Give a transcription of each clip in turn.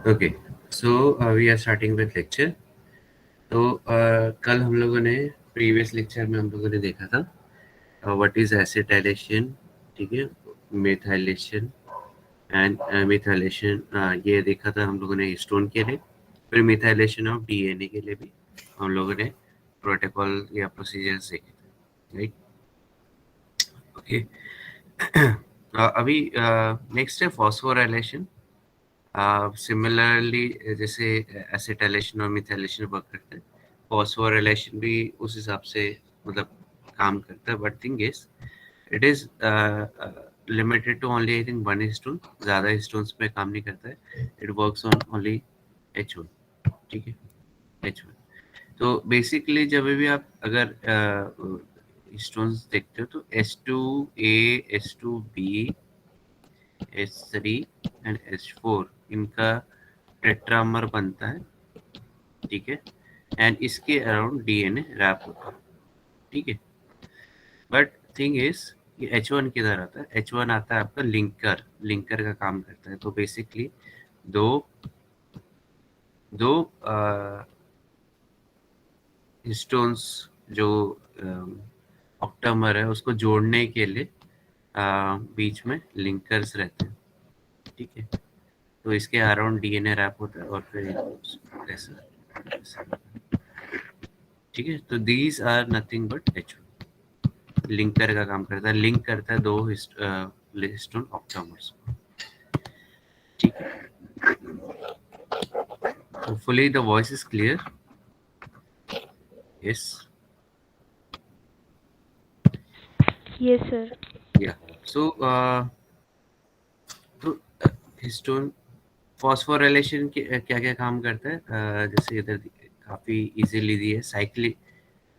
Okay, so we are starting with lecture. तो कल हम लोगों ने प्रीवियस लेक्चर में हम लोगों ने देखा था व्हाट इज एसिटाइलेशन, ठीक है, मिथाइलेशन एंड मिथाइलेशन, ये देखा था हम लोगों ने हिस्टोन के लिए। फिर मिथाइलेशन ऑफ डीएनए के लिए भी हम लोगों ने प्रोटोकॉल या प्रोसीजर्स देखे थे, राइट? ओके। अभी नेक्स्ट है फॉस्फोराइलेशन। सिमिलरली जैसे एसिटाइलेशन और मिथाइलेशन वर्क करता है, फॉस्फोराइलेशन भी उस हिसाब से मतलब काम करता है, but thing is it is limited to only I think one histone, ज़्यादा हिस्टोन्स पे काम नहीं करता है। It works on only H1, ठीक है, H1। तो बेसिकली जब भी आप अगर हिस्टोन्स देखते हो तो H2A, H2B, H3 and H4 इनका टेट्रामर बनता है, ठीक है, एंड इसके अराउंड डीएनए रैप होता है, ठीक है। बट थिंग इज ये H1 किधर आता है? H1 आता है आपका लिंकर, लिंकर का काम करता है। तो बेसिकली दो दो हिस्टोन्स जो ऑक्टामर है उसको जोड़ने के लिए बीच में लिंकर्स रहते हैं, ठीक है। तो इसके अराउंड डीएनए रैप होता है और फिर ऐसा, ठीक है। तो these are nothing but H1, linker का काम करता है, लिंक करता है दो हिस्टोन ऑक्टामर्स, ठीक है। Hopefully the voice is clear. Yes, Yes, sir. या। सो तो हिस्टोन फॉस्फोराइलेशन के क्या क्या काम करता है? जैसे इधर काफी इजीली दी है, साइक्लिक,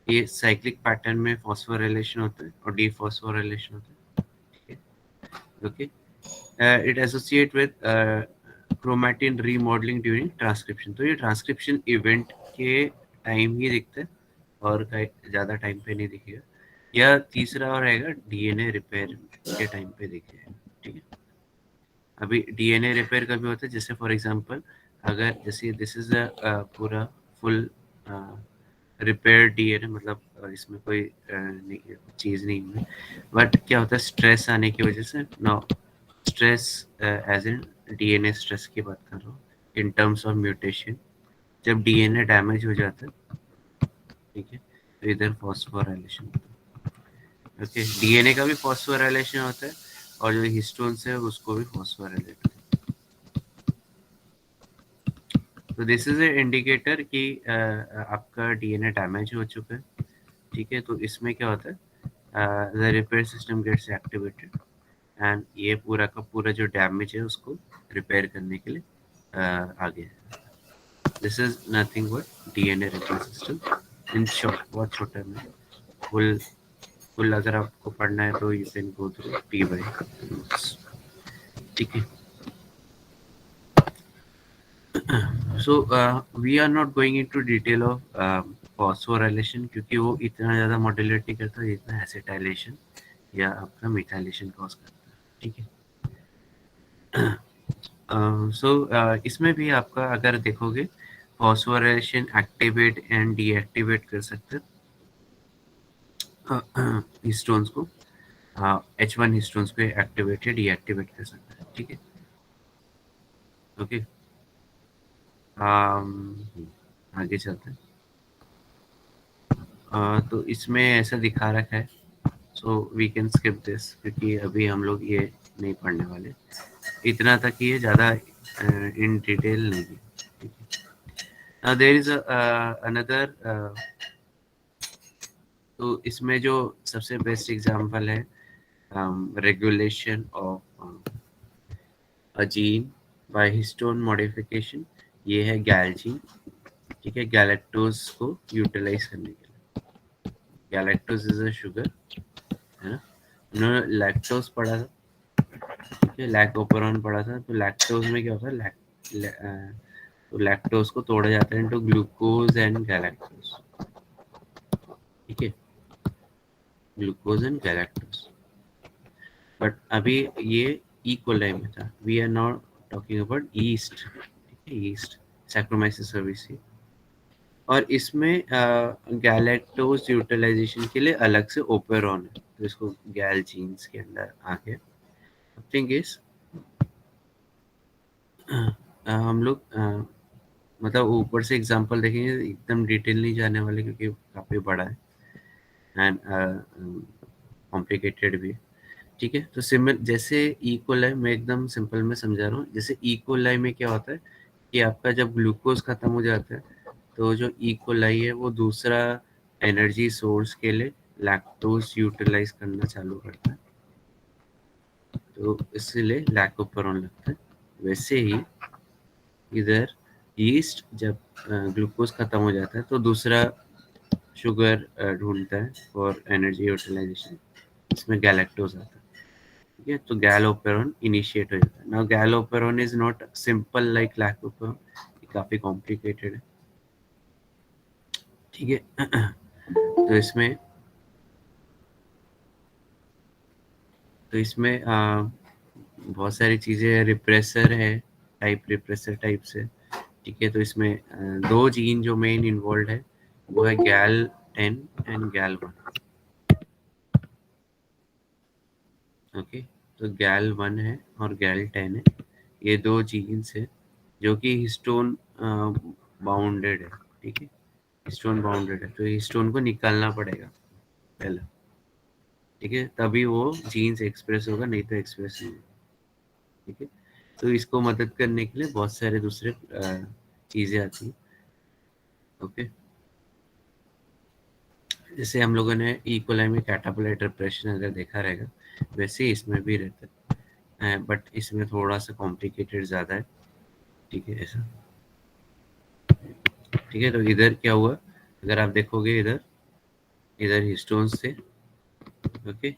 ये साइक्लिक पैटर्न में फॉस्फोराइलेशन होता है और डीफॉस्फोराइलेशन होता है, ठीक है। Okay, it associate with chromatin remodelling during transcription. तो ये ट्रांसक्रिप्शन इवेंट के टाइम ही दिखता है और ज़्यादा टाइम पे नहीं दिखेगा। या तीसरा और रहेगा डीएनए रिपेयर के टाइम पे दिखेगा, ठीक है। अभी डीएनए रिपेयर का भी होता है, जैसे फॉर एग्जांपल अगर जैसे दिस इज अ पूरा फुल रिपेयर डीएनए, मतलब इसमें कोई चीज़ नहीं है, बट क्या होता है स्ट्रेस आने की वजह से, no stress as in DNA stress की बात कर रहा हूँ इन टर्म्स ऑफ म्यूटेशन। जब डीएनए डैमेज हो जाता है, ठीक है, तो इधर फॉस्फोराइलेशन होता है। ओके, डीएनए का भी फॉस्फोराइलेशन होता है और जो हिस्टोन्स है उसको भी फॉस्फोराइलेट होता है। तो दिस इज ए इंडिकेटर कि आपका डीएनए डैमेज हो चुका है, ठीक है। तो इसमें क्या होता है, the repair system gets activated and ये पूरा का पूरा जो डैमेज है उसको रिपेयर करने के लिए आगे। This is nothing but DNA repair system in short, बहुत छोटा में। फुल फुल अगर आपको पढ़ना है तो you can go through T by notes, ठीक है। So we are not going into detail of phosphorylation क्योंकि वो इतना ज़्यादा मॉड्यूलेट नहीं करता जितना एसिटाइलेशन या आपका मिथाइलेशन कॉज करता है, ठीक है। सो इसमें भी आपका अगर देखोगे फॉस्फोराइलेशन एक्टिवेट एंड डीएक्टिवेट कर सकते हैं हिस्टोन्स को, H1 हिस्टोन्स को एक्टिवेट या डीएक्टिवेट कर सकते हैं, ठीक है। ओके, आगे चलते हैं। तो इसमें ऐसा दिखा रखा है, so we can skip this क्योंकि अभी हम लोग ये नहीं पढ़ने वाले, इतना तक ही है, ज़्यादा इन डिटेल नहीं है, ठीक है। देयर इज अनदर, तो इसमें जो सबसे बेस्ट एग्जांपल है regulation of a gene by histone modification, ये है गैल्जीन, ठीक है, गैलेक्टोज को यूटिलाइज करने के लिए। गैलेक्टोज इज अ शुगर, है ना। उन्होंने लैक्टोज पढ़ा था, ठीक है, लैक्टोपरॉन पढ़ा था। तो लैक्टोज में क्या होता है, तो लैक्टोज को तोड़ा जाता है इनटू ग्लूकोज एंड गैलेक्टोज, ठीक है, ग्लूकोज एंड गैलेक्टोज। बट अभी ये इक्वल टाइम में था, we are not talking about yeast. Yeast saccharomyces cerevisiae, और इसमें गैलेक्टोज यूटिलाइजेशन के लिए अलग से ओपेरॉन है, तो इसको गैल जीन्स के अंदर आ गया। थिंग इज हम लोग मतलब ऊपर से एग्जांपल देखेंगे, एकदम डिटेल नहीं जाने वाले क्योंकि काफ़ी बड़ा है एंड कॉम्प्लिकेटेड भी है। ठीक है, तो सिमिलर जैसे इकोलाई मैं एकदम सिंपल में समझा रहा हूँ। जैसे इकोलाई में क्या होता है कि आपका जब ग्लूकोज खत्म हो जाता है तो जो इकोलाई है वो दूसरा एनर्जी सोर्स के लिए लैक्टोज यूटिलाइज करना चालू करता है, तो इसलिए लैक्टोपेरोन लगता है। वैसे ही इधर यीस्ट जब ग्लूकोज खत्म हो जाता है तो दूसरा शुगर ढूंढता है फॉर एनर्जी यूटिलाइजेशन, इसमें गैलेक्टोज आता है। ठीक है, तो गैलोपेरोन इनिशिएट हो जाता है। Now gal operon is not simple like lac operon, ये काफी कॉम्प्लिकेटेड है। ठीक है, तो इसमें बहुत सारी चीजें, रिप्रेसर है, टाइप रिप्रेसर टाइप से। ठीक है, तो इसमें दो जीन जो मेन इन्वॉल्व है वो है गैल 10 एंड गैल 1। ओके, तो गैल 1 है और गैल 10 है, ये दो जीन्स है जो कि हिस्टोन बाउंडेड है। ठीक है, हिस्टोन बाउंडेड है, तो हिस्टोन को निकालना पड़ेगा पहले। ठीक है, तभी वो जीन्स एक्सप्रेस होगा, नहीं तो एक्सप्रेस नहीं होगा। ठीक है, तो इसको मदद करने के लिए बहुत सारे दूसरे चीजें आती हैं। ओके, जैसे हम लोगों ने इकोलाई में कैटापोलाइटर प्रेशन अगर देखा रहेगा, वैसे ही इसमें भी रहता है, बट इसमें थोड़ा सा कॉम्प्लिकेटेड ज़्यादा है। ठीक है, ऐसा। ठीक है, तो इधर क्या हुआ, अगर आप देखोगे इधर इधर हिस्टोन्स थे। ओके,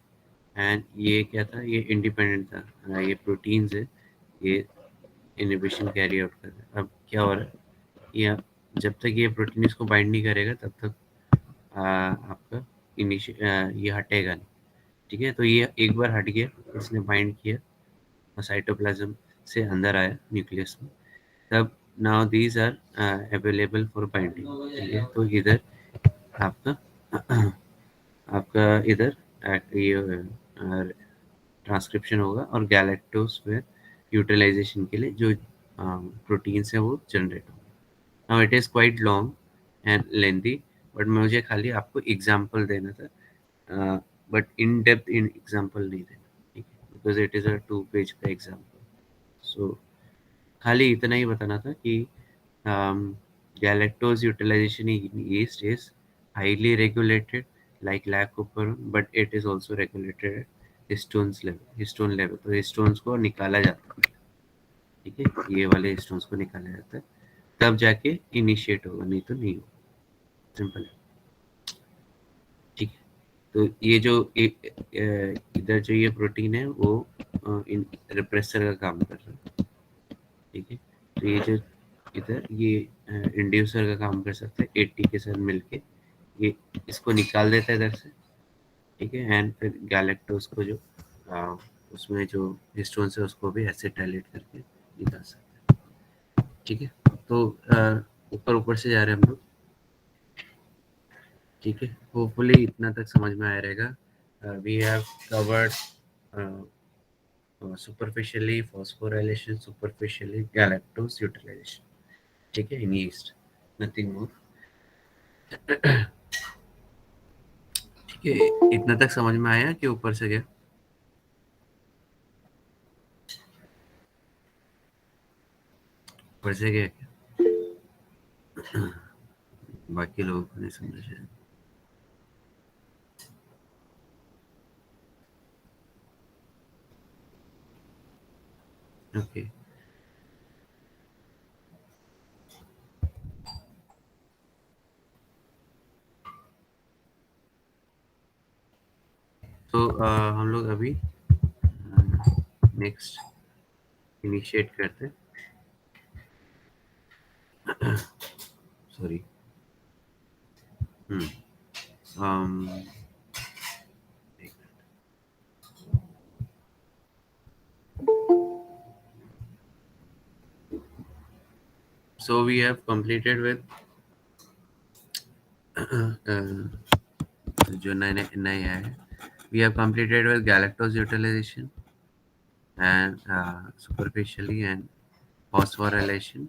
एंड ये क्या था, ये इंडिपेंडेंट था, ये प्रोटीन्स है, ये इनहिबिशन कैरी आउट कर रहा है। अब क्या हो रहा है, ये जब तक ये प्रोटीन इसको बाइंड नहीं करेगा तब तक आपका ये हटेगा नहीं। ठीक है, तो ये एक बार हट गया, इसने बाइंड किया और साइटोप्लाज्म से अंदर आया न्यूक्लियस में, तब now these are available for binding. ठीक है, तो इधर आपका आपका इधर ये ट्रांसक्रिप्शन होगा और गैलेक्टोस्फेयर यूटिलाइजेशन के लिए जो प्रोटीन्स है वो जनरेट होंगे। Now it is quite long and lengthy, but मुझे खाली आपको एग्जांपल देना था, but in depth in example नहीं देना। ठीक है, because it is a 2 page का एग्जांपल। सो खाली इतना ही बताना था कि galactose utilization in yeast is highly regulated like lactoferrin, but it is also regulated at histone level, तो हिस्टोन्स को निकाला जाता है। ठीक है, ये वाले हिस्टोन्स को निकाला जाता है, तब जाके इनिशिएट होगा, नहीं तो नहीं होगा। सिंपल है। ठीक है, तो ये जो इधर जो ये प्रोटीन है वो इन रिप्रेसर का काम कर रहा है। ठीक है, तो ये जो इधर ये इंड्यूसर का काम कर सकता है 80 के साथ मिलके, ये इसको निकाल देता है इधर से। ठीक है, एंड फिर गैलेक्टोज को जो अ, उसमें जो हिस्टोन्स है उसको भी एसिटाइलेट करके निकाल सकते हैं। ठीक है, तो ऊपर ऊपर से जा रहे हैं हम लोग। ठीक है, होपफुली इतना तक समझ में आया रहेगा। We have covered superficially phosphorylation, superficially galactose utilization. ठीक है, इन yeast, nothing more. ठीक है, इतना तक समझ में आया कि ऊपर से गया? ऊपर से गया क्या? बाकी लोगों को नहीं समझ आया। ओके, तो हम लोग अभी नेक्स्ट इनिशिएट करते हैं। Sorry, um, So we have completed with जो नए है, we have completed with galactose utilization and superficially and phosphorylation,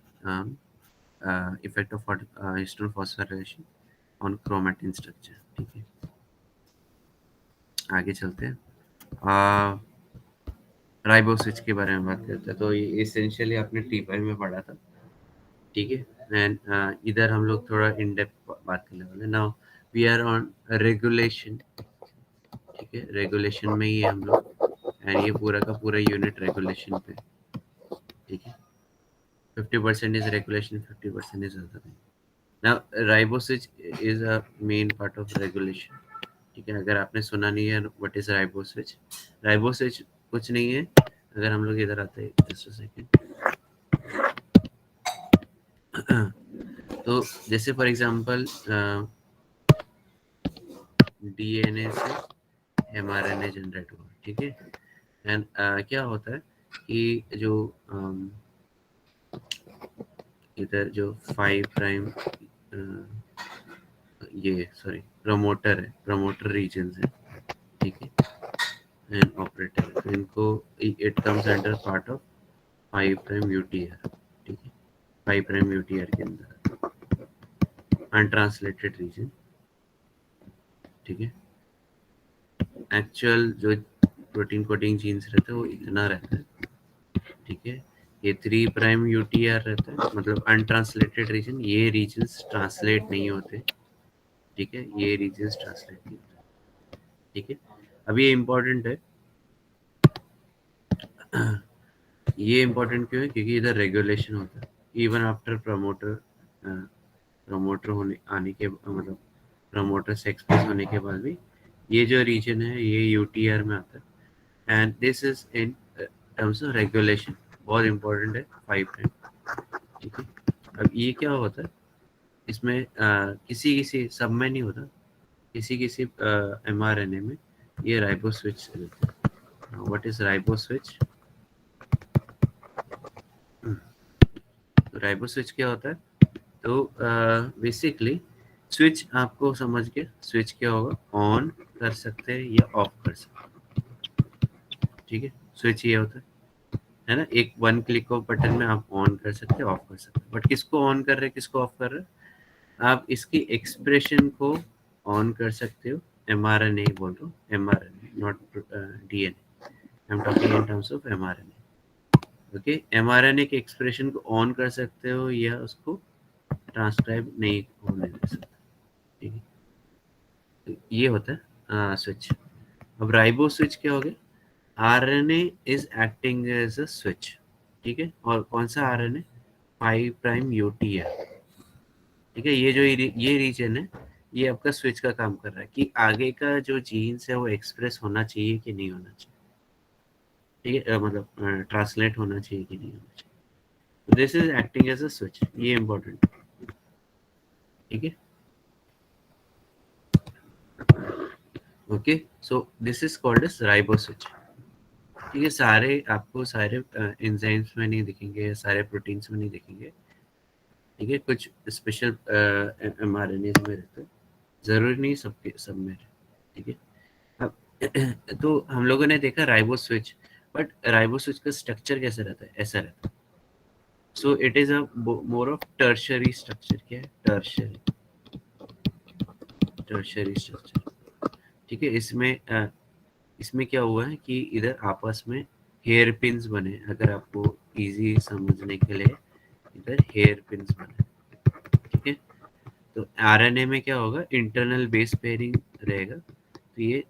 effect of histone phosphorylation on chromatin structure. ठीक है, आगे चलते हैं। राइबोसिच के बारे में बात करते हैं। तो ये एसेंशियली आपने T5 में पढ़ा था, ठीक है। एंड इधर हम लोग थोड़ा इन डेप्थ बात करने वाले। Now we are on regulation, ठीक है। रेगुलेशन में ही हम लोग, एंड ये पूरा का पूरा यूनिट रेगुलेशन पे, ठीक है। 50% is regulation, 50% is other thing. Now riboswitch is a main part of regulation, ठीक है। अगर आपने सुना नहीं है व्हाट इज राइबोस्विच, राइबोस्विच कुछ नहीं है। अगर हम लोग इधर आते हैं, जस्ट अ सेकंड। तो जैसे फॉर एग्जांपल डीएनए से एमआरएनए जनरेट हुआ, ठीक है। एंड क्या होता है कि जो इधर जो 5 प्राइम ये सॉरी प्रमोटर है, प्रमोटर रीजन है, ठीक है, एंड ऑपरेटर। तो इनको it comes under part of 5 prime UTR, ठीक है। 5 प्राइम यूटीआर के अंदर अनट्रांसलेटेड रीजन, ठीक है। एक्चुअल जो प्रोटीन कोडिंग जीन्स रहता है वो इतना रहता है, ठीक है। ये 3 प्राइम यूटीआर रहता है, मतलब अनट्रांसलेटेड रीजन। ये रीजन्स ट्रांसलेट नहीं होते, ठीक है। ये रीजन्स ट्रांसलेट नहीं होते, ठीक है। अब ये इम्पोर्टेंट है। ये इम्पोर्टेंट क्यों है? क्योंकि इधर रेगुलेशन होता है इवन आफ्टर प्रमोटर, प्रमोटर होने आने के मतलब प्रमोटर से एक्सप्रेस होने के बाद भी ये जो रीजन है ये यूटीआर में आता है। And this is in terms of regulation, बहुत इंपॉर्टेंट है 5 प्राइम, ठीक है। अब ये क्या होता है इसमें, किसी किसी सब में नहीं होता, किसी किसी एमआरएनए में ये राइबो स्विच रहता है। What is ribo switch? तो राइबो स्विच क्या होता है? तो बेसिकली स्विच आपको समझ के, स्विच क्या होगा, ऑन कर सकते हैं या ऑफ कर सकते हैं, ठीक है। स्विच ये होता है ना, एक वन क्लिक ऑफ बटन में आप ऑन कर सकते हैं, ऑफ कर सकते हैं। बट किसको ऑन कर रहे हैं, किसको ऑफ कर रहे हैं? आप इसकी एक्सप्रेशन को ऑन कर सकते हो। एमआरएनए बोल रहा हूँ, mRNA not DNA, I am talking in terms of mRNA, okay. MRNA के एक्सप्रेशन को ऑन कर सकते हो या उसको ट्रांसक्राइब नहीं होने दे सकते, ठीक है। तो ये होता है स्विच। अब राइबो स्विच क्या हो गया? RNA is acting as a switch, ठीक है। और कौन सा आरएनए? 5 प्राइम यूटीआर, ठीक है। ये जो ये रीजन है ये आपका स्विच का काम कर रहा है कि आगे का जो जीन्स है वो एक्सप्रेस होना चाहिए कि नहीं होना चाहिए, ठीक है। मतलब ट्रांसलेट होना चाहिए कि नहीं होना चाहिए। This is acting as a switch, ये इंपॉर्टेंट, ठीक है। Okay, so this is called as riboswitch, ठीक है। सारे आपको सारे एंजाइम्स में नहीं दिखेंगे, सारे प्रोटीन्स में नहीं दिखेंगे, ठीक है। कुछ स्पेशल एमआरएनए में रहते हैं, जरूरी नहीं सबके सब में, ठीक है। अब तो हम लोगों ने देखा ribo switch, but ribo switch का स्ट्रक्चर कैसा रहता है? ऐसा रहता है। So it is a more of tertiary structure. क्या है? टर्शरी, टर्शरी स्ट्रक्चर, ठीक है। इसमें क्या हुआ है कि इधर आपस में हेयर पिन्स बने। अगर आपको इजी समझने के लिए इधर हेयर पिन्स बने, ठीक है। तो आरएनए में क्या होगा? इंटरनल बेस पेयरिंग रहेगा, तो ये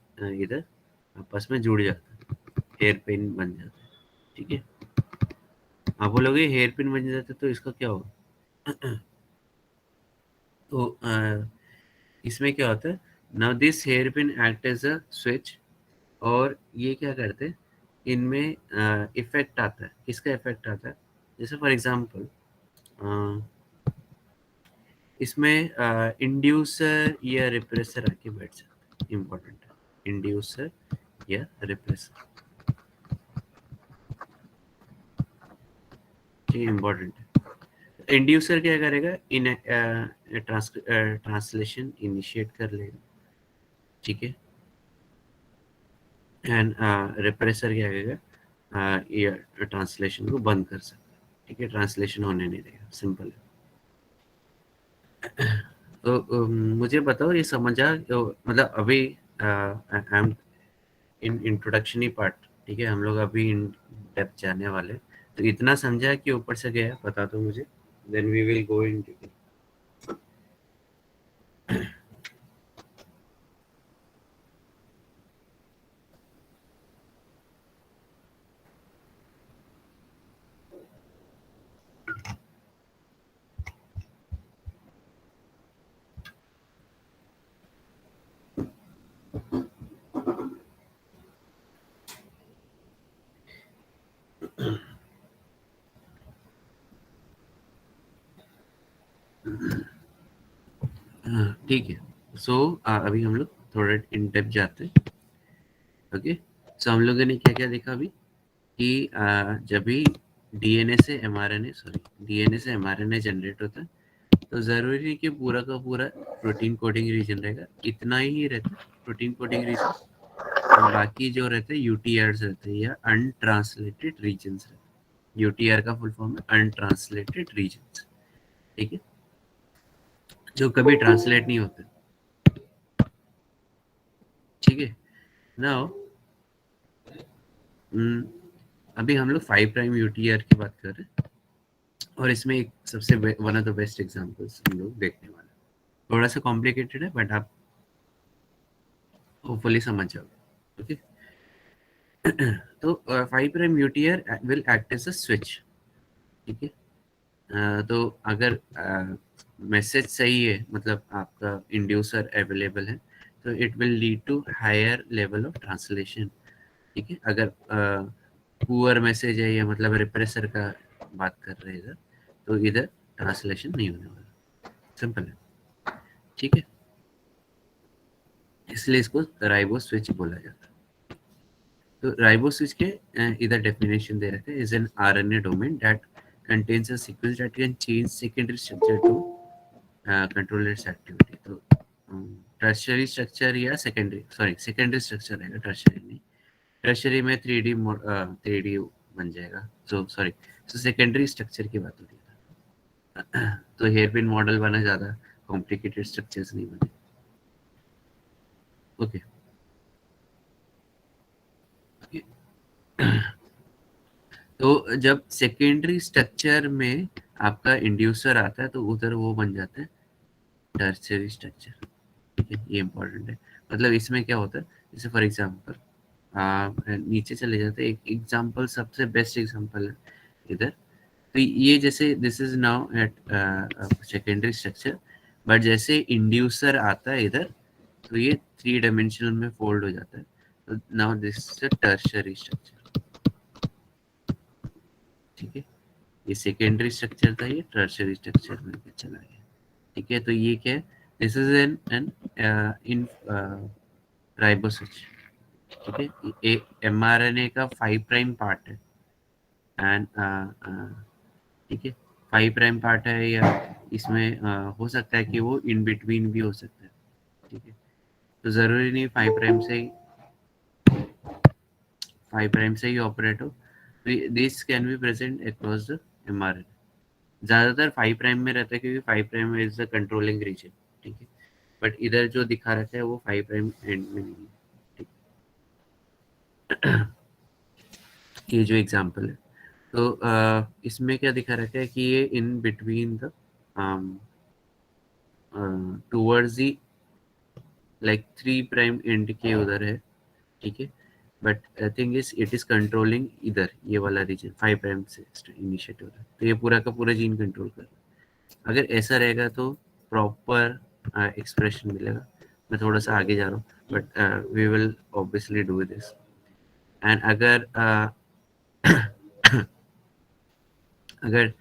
इधर आपस में जुड़ जाता है, हेयर पिन बन जाता है, ठीक है। आप बोलोगे हेयर पिन बन जाता है तो इसका क्या होगा? तो इसमें क्या होता है? Now this hairpin act as a switch, और ये क्या करते हैं, इनमें इफेक्ट आता है। किसका इफेक्ट आता है? जैसे फॉर एग्जांपल इसमें इंड्यूसर या रिप्रेसर आके बैठ सकता है। इम्पोर्टेंट है, इंड्यूसर या रिप्रेसर, ठीक है, इम्पोर्टेंट है। इंड्यूसर क्या करेगा, इन ट्रांसलेशन इनिशिएट कर लेगा, ठीक है, एंड रिप्रेसर क्या करेगा, ये ट्रांसलेशन को बंद कर सकता है, ठीक है, ट्रांसलेशन होने नहीं देगा, सिंपल है। तो मुझे बताओ ये समझा, मतलब अभी I am in introduction he part, ठीक है, हम लोग अभी इन डेप्थ जाने वाले, तो इतना समझा कि ऊपर से गया, बता दो मुझे, then we will go in detail. ठीक है, सो अभी हम लोग थोड़ा इन डेप्थ जाते हैं। ओके, सो हम लोगों ने क्या क्या देखा अभी कि जब भी डीएनए से एमआरएनए जनरेट होता है, तो जरूरी नहीं कि पूरा का पूरा प्रोटीन कोडिंग रीजन रहेगा, इतना ही रहता है प्रोटीन कोडिंग रीजन, और बाकी जो रहते हैं यूटीआर रहते हैं या अनट्रांसलेटेड रीजन्स रहते हैं। यूटीआर का फुल फॉर्म है अनट्रांसलेटेड रीजन्स, ठीक है, जो कभी ट्रांसलेट नहीं होते, ठीक है। नाउ अभी हम लोग 5 प्राइम यूटीआर की बात कर रहे हैं, और इसमें एक सबसे one of the best examples हम लोग देखने वाले हैं। थोड़ा सा कॉम्प्लिकेटेड है, बट आप होपफुली समझ जाओगे, ओके। तो 5 prime UTR will act as a switch, ठीक है। तो अगर मैसेज सही है, मतलब आपका इंड्यूसर अवेलेबल है, तो it will lead to higher level of translation, ठीक है। अगर पुअर मैसेज है, या मतलब रिप्रेसर का बात कर रहे हैं इधर, तो इधर ट्रांसलेशन नहीं होने वाला, सिंपल है, ठीक है। इसलिए इसको राइबो स्विच बोला जाता है। तो राइबो स्विच के इधर डेफिनेशन दे रखे हैं, is an RNA domain that contains a sequence that can change secondary structure to control its activity। तो टर्शरी स्ट्रक्चर या सेकेंडरी स्ट्रक्चर रहेगा, टर्शरी नहीं। टर्शरी में 3D बन जाएगा, सो सेकेंडरी स्ट्रक्चर की बात हो रही है। तो हेयरपिन मॉडल बना, ज़्यादा कॉम्प्लिकेटेड स्ट्रक्चर्स नहीं बने, ओके। तो जब सेकेंडरी स्ट्रक्चर में आपका इंड्यूसर आता है, तो उधर वो बन जाता है टर्शरी स्ट्रक्चर, ठीक है, ये इंपॉर्टेंट है। मतलब इसमें क्या होता है, जैसे फॉर एग्जांपल नीचे चले जाते हैं, एक एग्जांपल सबसे बेस्ट एग्जांपल है इधर। तो ये जैसे this is now at secondary structure, but जैसे इंड्यूसर आता है इधर, तो ये 3 डायमेंशनल में फोल्ड हो जाता है, तो now this is a tertiary structure, ठीक है। ये सेकेंडरी स्ट्रक्चर था, ये टर्शरी स्ट्रक्चर में चला गया, ठीक है। तो ये क्या है, दिस इज एन इन राइबोसोच, ठीक है। ये एमआरएनए का 5 प्राइम पार्ट है, एंड ठीक है, 5 प्राइम पार्ट है, या इसमें हो सकता है कि वो इन बिटवीन भी हो सकता है, ठीक है। तो जरूरी नहीं 5 प्राइम से ही ऑपरेट हो, this can be present across the mRNA. ज्यादातर 5 प्राइम में रहता है, क्योंकि 5 prime is the controlling region, ठीक है। बट इधर जो दिखा रखा है वो 5 प्राइम एंड में नहीं है, ठीक। ये जो एग्जांपल है, तो इसमें क्या दिखा रखा है कि ये in between the towards the like 3 prime and के उधर है, ठीक है। But thing is it is controlling इधर ये वाला रीजन 5 प्राइम से इनिशिएट हो रहा है, तो ये पूरा का पूरा जीन कंट्रोल कर रहा है। अगर ऐसा रहेगा तो प्रॉपर एक्सप्रेशन मिलेगा। मैं थोड़ा सा आगे जा रहा हूँ, but we will obviously do this. And अगर अगर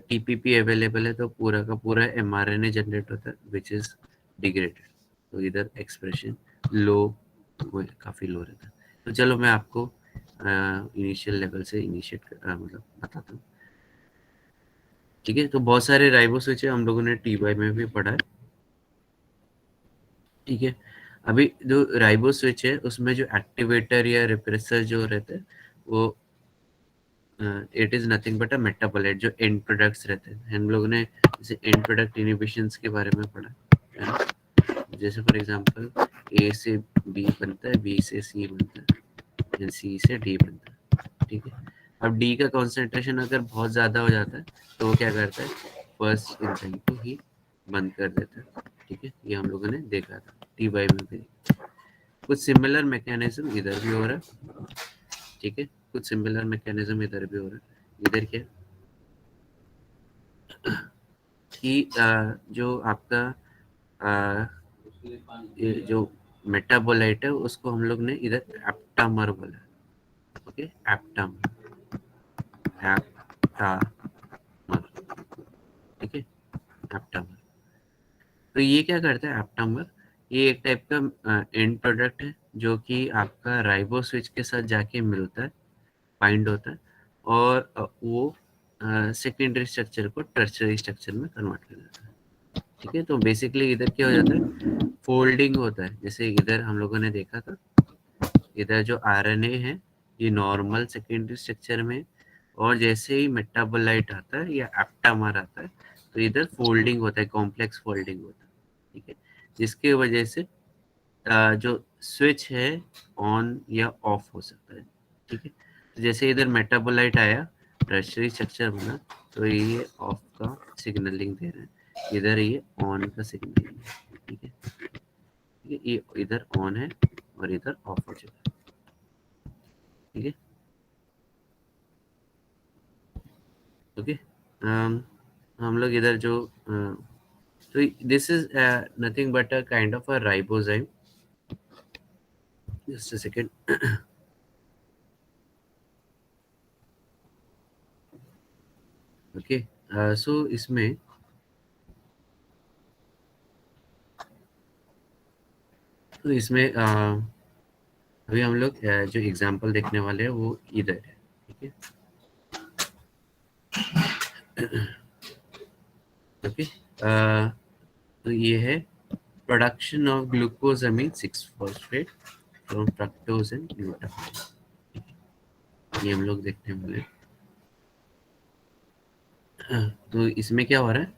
टीपीपी अवेलेबल है, तो पूरा का पूरा एमआरएनए जनरेट होता है, विच इज डिग्रेडेड, तो इधर एक्सप्रेशन लो, काफ़ी लो रहता है। तो चलो मैं आपको इनिशियल लेवल से मतलब बताता हूँ ठीक है, तो बहुत सारे राइबो स्विच है, हम लोगों ने टी वाई में भी पढ़ा है। ठीक है, अभी जो राइबो स्विच है उसमें जो एक्टिवेटर या रिप्रेसर जो रहते हैं वो it is nothing but a metabolite, जो एंड प्रोडक्ट्स रहते हैं। हम लोगों ने जैसे एंड प्रोडक्ट इनहिबिशंस के बारे में पढ़ा है ना, जैसे फॉर एग्जांपल ए से बी बनता है, बी से सी बनता है, एंड सी से डी बनता है। ठीक है, अब डी का कॉन्सेंट्रेशन अगर बहुत ज़्यादा हो जाता है तो वो क्या करता है, फर्स्ट एंजाइम को ही बंद कर देता है। ठीक है, ये हम लोगों ने देखा था टी वाई में भी। कुछ सिमिलर मैकेनिज्म इधर भी हो रहा है। ठीक है, कुछ सिमिलर मैकेनिज्म इधर भी हो रहा है। इधर क्या कि जो आपका ये जो मेटाबोलाइट है उसको हम लोग ने इधर एप्टामर बोला। ओके, एप्टामर, एप्टामर। ठीक है, एप्टामर। तो ये क्या करता है एप्टामर, ये एक टाइप का एंड प्रोडक्ट है जो कि आपका राइबो स्विच के साथ जाके मिलता है, बाइंड होता है, और वो सेकेंडरी स्ट्रक्चर को टर्शियरी स्ट्रक्चर में कन्वर्ट कर देता है। ठीक है, तो बेसिकली इधर क्या हो जाता है, फोल्डिंग होता है। जैसे इधर हम लोगों ने देखा था, इधर जो आरएनए है ये नॉर्मल सेकेंडरी स्ट्रक्चर में, और जैसे ही मेटाबोलाइट आता है या एप्टामर आता है तो इधर फोल्डिंग होता है, कॉम्प्लेक्स फोल्डिंग होता है। ठीक है, जिसके वजह से जो स्विच है ऑन या ऑफ हो सकता है। ठीक है, तो जैसे इधर मेटाबोलाइट आया, टर्शियरी स्ट्रक्चर बना, तो ये ऑफ का सिग्नलिंग दे रहे हैं, इधर ये ऑन का सिग्नलिंग है। ठीक है, ठीक है, ये इधर ऑन है और इधर ऑफ हो चुका है। ठीक है, ओके। हम लोग इधर जो तो this is nothing but a kind of a ribozyme. Just a second. Okay, so इसमें तो इसमें अभी हम लोग जो एग्जांपल देखने वाले हैं वो इधर है। ठीक है, ओके। तो ये है production of glucosamine 6 phosphate from fructose and glutamine, ये हम लोग देखने वाले हैं। तो इसमें क्या हो रहा है,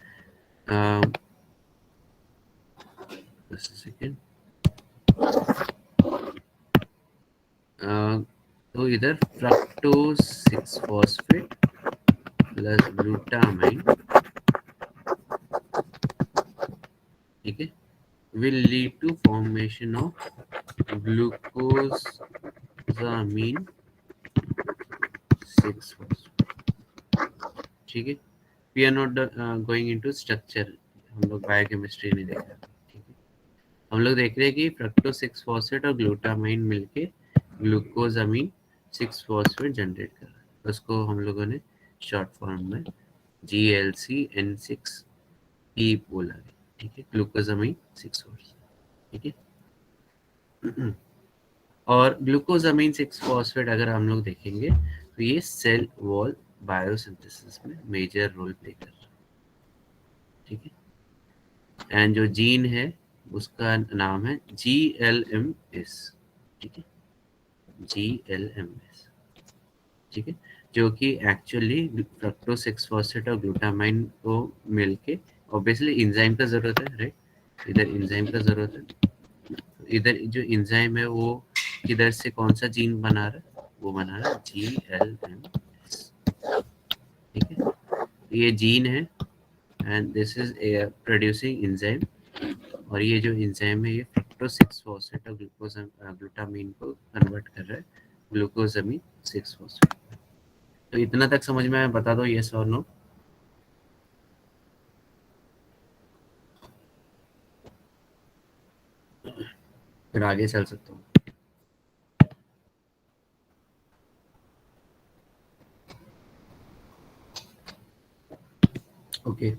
जस्ट सेकेंड। तो इधर फ्रक्टोज 6 फॉस्फेट प्लस ग्लूटामाइन, ठीक है, will lead to formation of glucosamine 6 phosphate। ठीक है, we are not going into structure, हम लोग बायोकेमिस्ट्री नहीं देख रहे। ठीक है, हम लोग देख रहे हैं कि फ्रक्टोज 6 फॉस्फेट और ग्लूटामाइन मिलके ग्लूकोजामिन 6 फॉस्फेट जनरेट कर रहा है। उसको हम लोगों ने शॉर्ट फॉर्म में GLC-N6P बोला है। ठीक है, ग्लूकोजामिन 6 फॉस्फेट। ठीक है, और ग्लूकोजामिन 6 फॉस्फेट अगर हम लोग देखेंगे तो ये सेल वॉल बायोसिंथेसिस में मेजर रोल प्ले कर रहा है। ठीक है, एंड जो जीन है उसका नाम है GLMS। ठीक है, GLMS। ठीक है, जो कि एक्चुअली फ्रक्टोज 6 फॉस्फेट और ग्लूटामाइन को मिलके, ऑब्वियसली इंजाइम का जरूरत है, राइट, इधर इंजाइम का जरूरत है। इधर जो एंजाइम है वो किधर से कौन सा जीन बना रहा है, वो बना रहा है GLMS। ठीक है, ये जीन है and this is producing enzyme, और ये जो एंजाइम है ये फ्रक्टोज 6 फॉस्फेट और ग्लूटामीन को कन्वर्ट कर रहा है ग्लूकोजामिन 6 फॉस्फेट। तो इतना तक समझ में आया, बता दो यस और नो, फिर आगे चल सकता हूँ। ओके,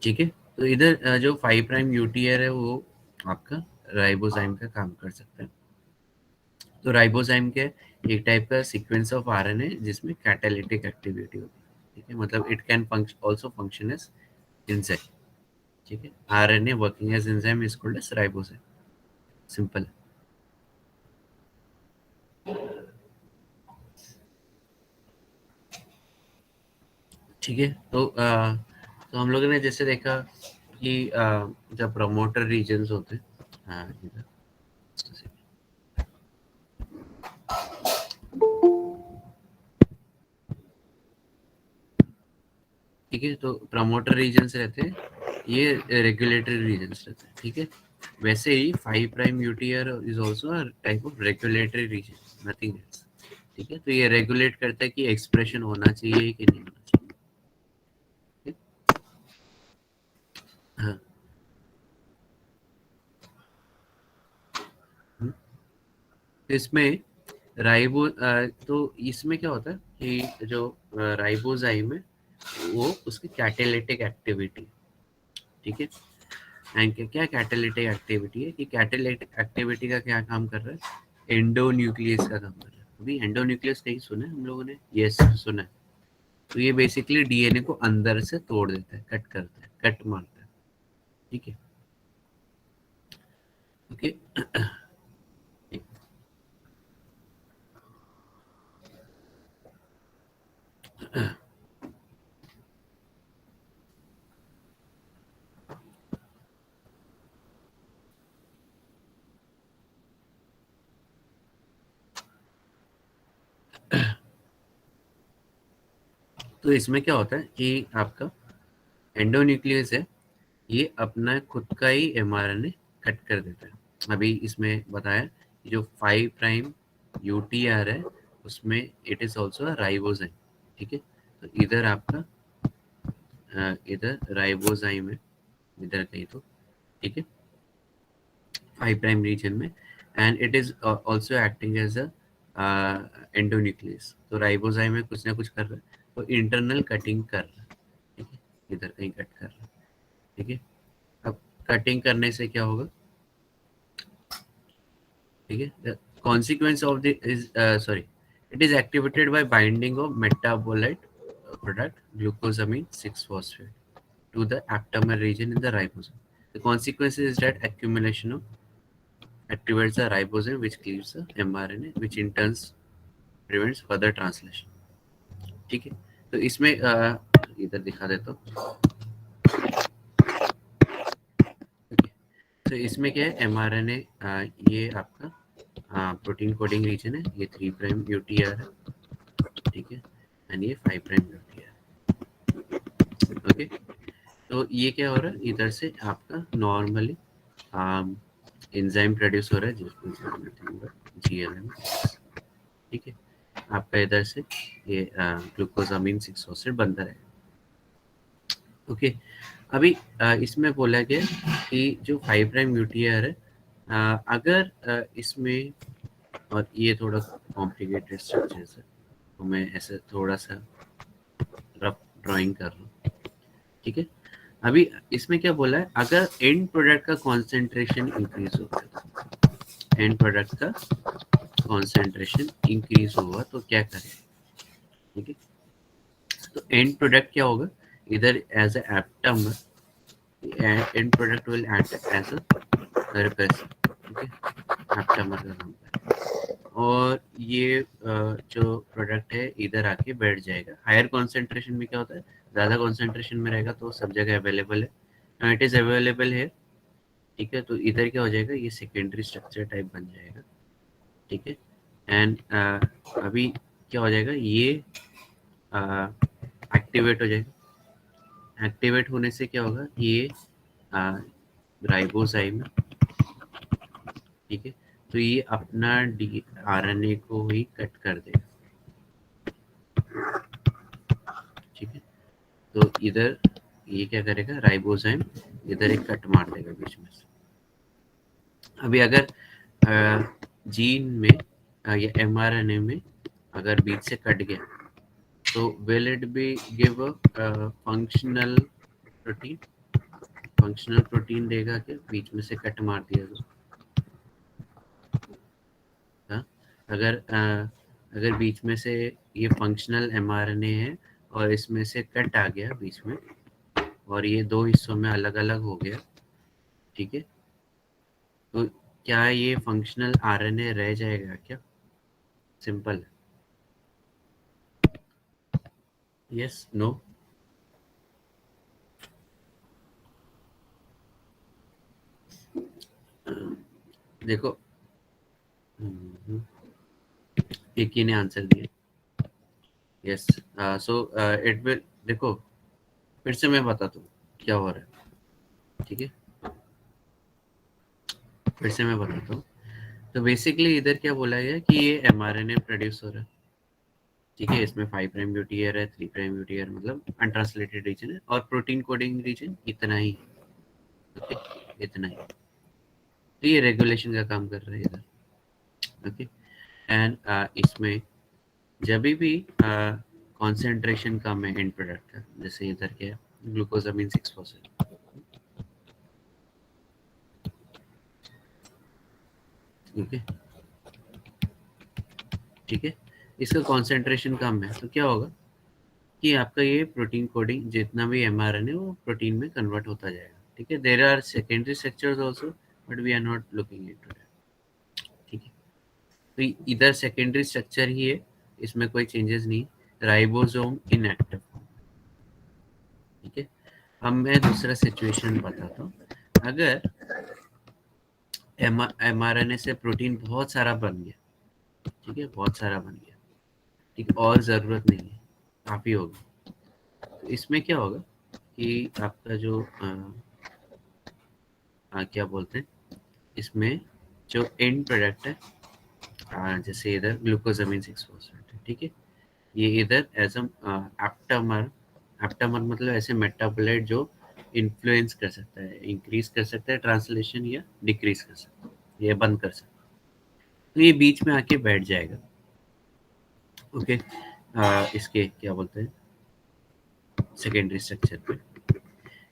ठीक है, तो इधर जो 5 प्राइम यूटीआर है वो आपका राइबोजाइम का काम कर सकता है। तो राइबोजाइम के एक टाइप का सीक्वेंस ऑफ आरएनए जिसमें कैटालिटिक एक्टिविटी होती है, ठीक है, मतलब it can also function as enzyme, ठीक है, RNA working as enzyme is called as ribozyme, simple. ठीक है, तो हम लोगों ने जैसे देखा कि जब प्रमोटर रीजन्स होते हैं, इधर ठीक है, तो प्रमोटर रीजन्स रहते हैं, ये रेगुलेटरी रीजन्स रहते हैं, ठीक है। वैसे ही 5 prime UTR is also a type of regulatory region, nothing else, ठीक है। तो ये रेगुलेट करता है कि एक्सप्रेशन होना चाहिए कि नहीं होना चाहिए, ठीक है? हाँ। तो इसमें तो इसमें क्या होता है कि जो राइबोजाइम है वो उसकी कैटालिटिक एक्टिविटी, ठीक है। एंड क्या कैटालिटिक एक्टिविटी है कि कैटालिटिक एक्टिविटी का क्या काम कर रहा है, एंडोन्यूक्लियस का काम कर रहा है। अभी एंडोन्यूक्लियस कहीं सुना है हम लोगों ने, यस सुना है। तो ये बेसिकली डीएनए को अंदर से तोड़ देता है, कट करता है, कट मारता है, ठीक है, ओके। तो इसमें क्या होता है कि आपका एंडोन्यूक्लियस है, ये अपना खुद का ही एमआरएनए कट कर देता है। अभी इसमें बताया कि जो 5 प्राइम यूटीआर है उसमें इट इज आल्सो राइबोजाइम, ठीक है। तो इधर आपका इधर राइबोजाइम है, इधर कहीं तो, ठीक है, 5 प्राइम रीजन में, and it is also acting as a endonuclease. तो राइबोजाइम में कुछ ना कुछ कर रहा है, तो इंटरनल कटिंग कर रहा है, ठीक है, इधर कहीं कट कर रहा है, ठीक है। अब कटिंग करने से क्या होगा, ठीक है, consequence of the is sorry, it is activated by binding of metabolite product glucosamine 6 phosphate to the aptamer region in the ribosome. The consequence is that accumulation of activates the ribosome which cleaves the mRNA which in turn prevents further translation, ठीक है। तो इसमें इधर दिखा देता हूँ, ठीक है। तो इसमें क्या है, एमआरएनए ये आपका प्रोटीन कोडिंग रीजन है, ये 3 प्राइम यूटीआर है, ठीक है, एंड ये 5 प्राइम यूटीआर, ओके। तो ये क्या हो रहा है, इधर से आपका नॉर्मली एंजाइम प्रोड्यूस हो रहा है जिसको जीएलएम, ठीक है। आपका इधर से ये ग्लूकोजामिन 6 फॉस्फेट बनता है, ओके। अभी इसमें बोला गया कि जो 5 प्राइम यूटीआर है, अगर इसमें, और ये थोड़ा कॉम्प्लिकेटेड स्ट्रक्चर है तो मैं ऐसे थोड़ा सा रफ ड्राइंग कर रहा हूँ, ठीक है। अभी इसमें क्या बोला है, अगर एंड प्रोडक्ट का कॉन्सेंट्रेशन इंक्रीज होगा, एंड प्रोडक्ट का कॉन्सेंट्रेशन इंक्रीज होगा तो क्या करें, ठीक है। तो एंड प्रोडक्ट क्या होगा, इधर as a aptamer end product will act as a repressor, ठीक है, एप्टमर का काम करें, और ये जो प्रोडक्ट है इधर आके बैठ जाएगा। हायर कॉन्सेंट्रेशन में क्या होता है, ज़्यादा कॉन्सेंट्रेशन में रहेगा तो सब जगह अवेलेबल है, इट इज़ अवेलेबल है, ठीक है। तो इधर क्या हो जाएगा, ये सेकेंडरी स्ट्रक्चर टाइप बन जाएगा, ठीक है। एंड अभी क्या हो जाएगा, ये एक्टिवेट हो जाएगा, एक्टिवेट होने से क्या होगा, ये राइबोजाइम, ठीक है। तो ये अपना डी आरएनए को ही कट कर देगा, ठीक है। तो इधर ये क्या करेगा, राइबोजाइम इधर एक कट मार देगा बीच में से। अभी अगर जीन में या एमआरएनए में अगर बीच से कट गया तो will it be give a functional protein, functional protein देगा कि बीच में से कट मार दिया तो हाँ? अगर बीच में से ये फंक्शनल एमआरएनए है और इसमें से कट आ गया बीच में और ये दो हिस्सों में अलग अलग हो गया, ठीक है, तो क्या ये फंक्शनल आरएनए रह जाएगा क्या? Simple, yes no. देखो, एक ही ने आंसर दिया, यस। सो इट विल, देखो फिर से मैं बताता हूँ क्या हो रहा है, ठीक है, फिर से मैं बताता हूँ। तो बेसिकली इधर क्या बोला गया कि ये एमआरएनए प्रोड्यूस हो रहा है, ठीक है, इसमें 5 प्राइम यूटीआर है, 3 प्राइम यूटीआर मतलब अनट्रांसलेटेड रीजन है, और प्रोटीन कोडिंग रीजन इतना ही है, ओके, इतना ही। तो ये रेगुलेशन का काम कर रहा है इधर, ओके। एंड इसमें जब भी कॉन्सेंट्रेशन कम है एंड प्रोडक्ट का, जैसे इधर क्या है, ग्लूकोजामिन 6%, ओके, ठीक है, इसका कॉन्सेंट्रेशन कम है तो क्या होगा कि आपका ये प्रोटीन कोडिंग जितना भी एमआरएनए है वो प्रोटीन में कन्वर्ट होता जाएगा, ठीक है। There are secondary structures also but we are not looking into that, ठीक है। तो इधर सेकेंडरी स्ट्रक्चर ही है, इसमें कोई चेंजेस नहीं, राइबोसोम इनएक्टिव, ठीक है। अब मैं दूसरा सिचुएशन बताता हूँ। अगर एमआरएनए से प्रोटीन बहुत सारा बन गया, ठीक है, बहुत सारा बन गया, ठीक, और ज़रूरत नहीं है, काफ़ी होगी, तो इसमें क्या होगा कि आपका जो क्या बोलते हैं, इसमें जो एंड प्रोडक्ट है, जैसे इधर ग्लूकोजामिन 6% है, ठीक है, ये इधर एज एप्टामर, एप्टामर मतलब ऐसे मेटाबोलाइट जो इन्फ्लुएंस कर सकता है, इंक्रीज कर सकता है ट्रांसलेशन या डिक्रीज कर सकता है, ये बंद कर सकता है, तो ये बीच में आके बैठ जाएगा, ओके। इसके क्या बोलते हैं, सेकेंडरी स्ट्रक्चर पे।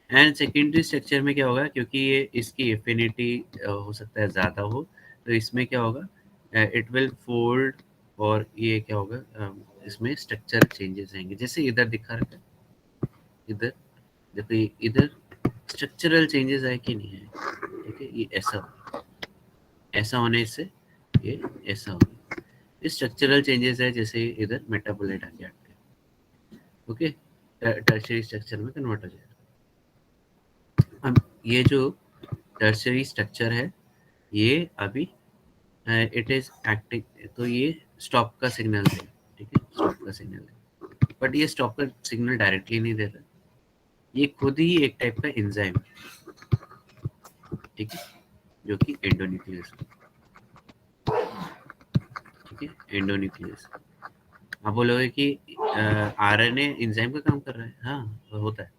एंड सेकेंडरी स्ट्रक्चर में क्या होगा, क्योंकि ये इसकी एफिनिटी हो सकता है ज़्यादा हो, तो इसमें क्या होगा, इट विल फोल्ड, और ये क्या होगा, इसमें स्ट्रक्चर चेंजेस आएंगे, जैसे इधर दिखा रखा है, इधर देखो, ये इधर स्ट्रक्चरल चेंजेस आए कि नहीं है, ठीक है, ये ऐसा होने से ये ऐसा होगा, ये स्ट्रक्चरल चेंजेस है, जैसे इधर मेटाबोलाइट आ गया, ओके, टर्शियरी स्ट्रक्चर में कन्वर्ट हो जाएगा। अब ये जो टर्शियरी स्ट्रक्चर है, ये अभी इट इज एक्टिव, तो ये स्टॉप का सिग्नल है, ठीक है, स्टॉप का सिग्नल है, बट ये स्टॉप का सिग्नल डायरेक्टली नहीं देता, ये खुद ही एक टाइप का एंजाइम है, ठीक है, जो कि एंडोन्यूक्लियस, ठीक है, एंडोन्यूक्लियस। आप बोलोगे कि आरएनए एंजाइम का काम कर रहा है, हाँ वो होता है,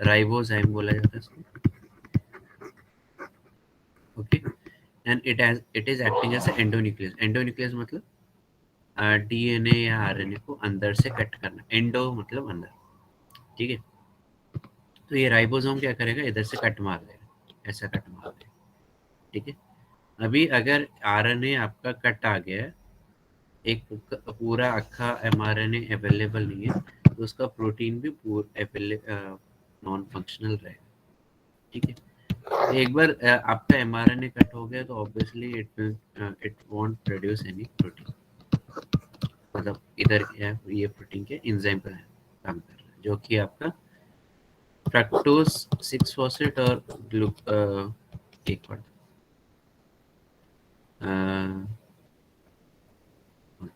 राइबोजाइम बोला जाता है इसको, okay. And it is acting as endonuclease, endonuclease मतलब डीएनए या आरएनए को अंदर से कट करना, एंडो मतलब अंदर, ठीक है। तो ये राइबोसोम क्या करेगा, इधर से कट मार देगा, ऐसा कट मार देगा, ठीक है। अभी अगर आरएनए आपका कट आ गया है, एक पूरा अक्खा एमआरएनए अवेलेबल नहीं है, तो उसका प्रोटीन भी पूरा नॉन फंक्शनल रहेगा, ठीक है। एक बार आपका एमआरएनए कट हो गया तो obviously it won't produce any protein, मतलब इधर क्या है, ये प्रोटीन के एंजाइम का काम कर रहा है, जो कि आपका फ्रक्टोज 6 फॉस्फेट और एक बार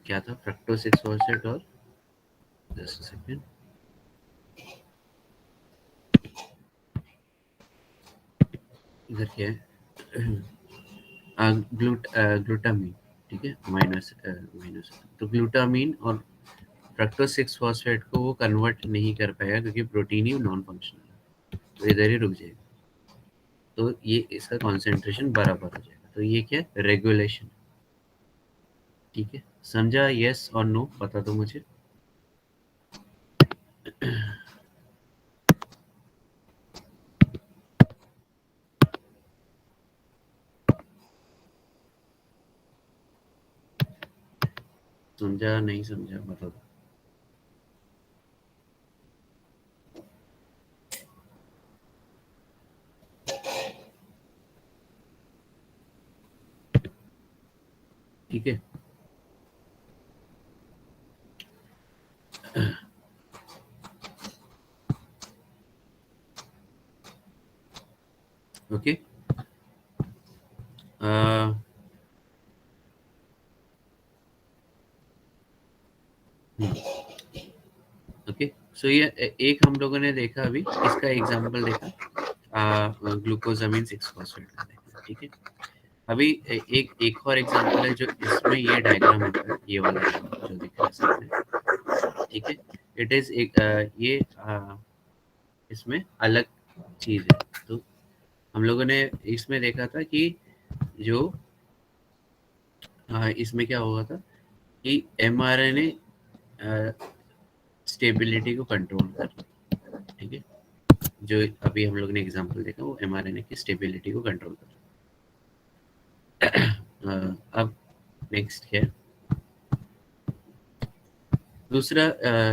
क्या था, फ्रक्टोज 6 फॉस्फेट और जस्ट सेकंड, इधर क्या है, ग्लूटामीन, ठीक है, माइनस माइनस, तो ग्लूटामीन और फ्रक्टोज 6 फॉस्फेट को वो कन्वर्ट नहीं कर पाएगा क्योंकि प्रोटीन ही नॉन फंक्शनल है, तो इधर ही रुक जाएगा, तो ये इसका कॉन्सेंट्रेशन बराबर हो जाएगा, तो ये क्या है, रेगुलेशन, ठीक है, समझा, यस और नो बता दो मुझे। समझा नहीं समझा मतलब? ठीक है, ओके। ओके, सो ये एक हम लोगों ने देखा, अभी इसका एग्जांपल देखा, ग्लूकोजामिन 6-फॉस्फेट का देखा, ठीक है। अभी एक एक और एग्जांपल है जो इसमें ये डायग्राम होता है, ये वाला डायग्राम जो दिख रहा है सामने, ठीक है। इट इज एक ये इसमें अलग चीज है। तो हम लोगों ने इसमें देखा था कि जो इसमें क्या हुआ था कि एमआरएनए स्टेबिलिटी को कंट्रोल कर, ठीक है। जो अभी हम लोग ने एग्जांपल देखा वो एमआरएनए की स्टेबिलिटी को कंट्रोल कर। अब नेक्स्ट है दूसरा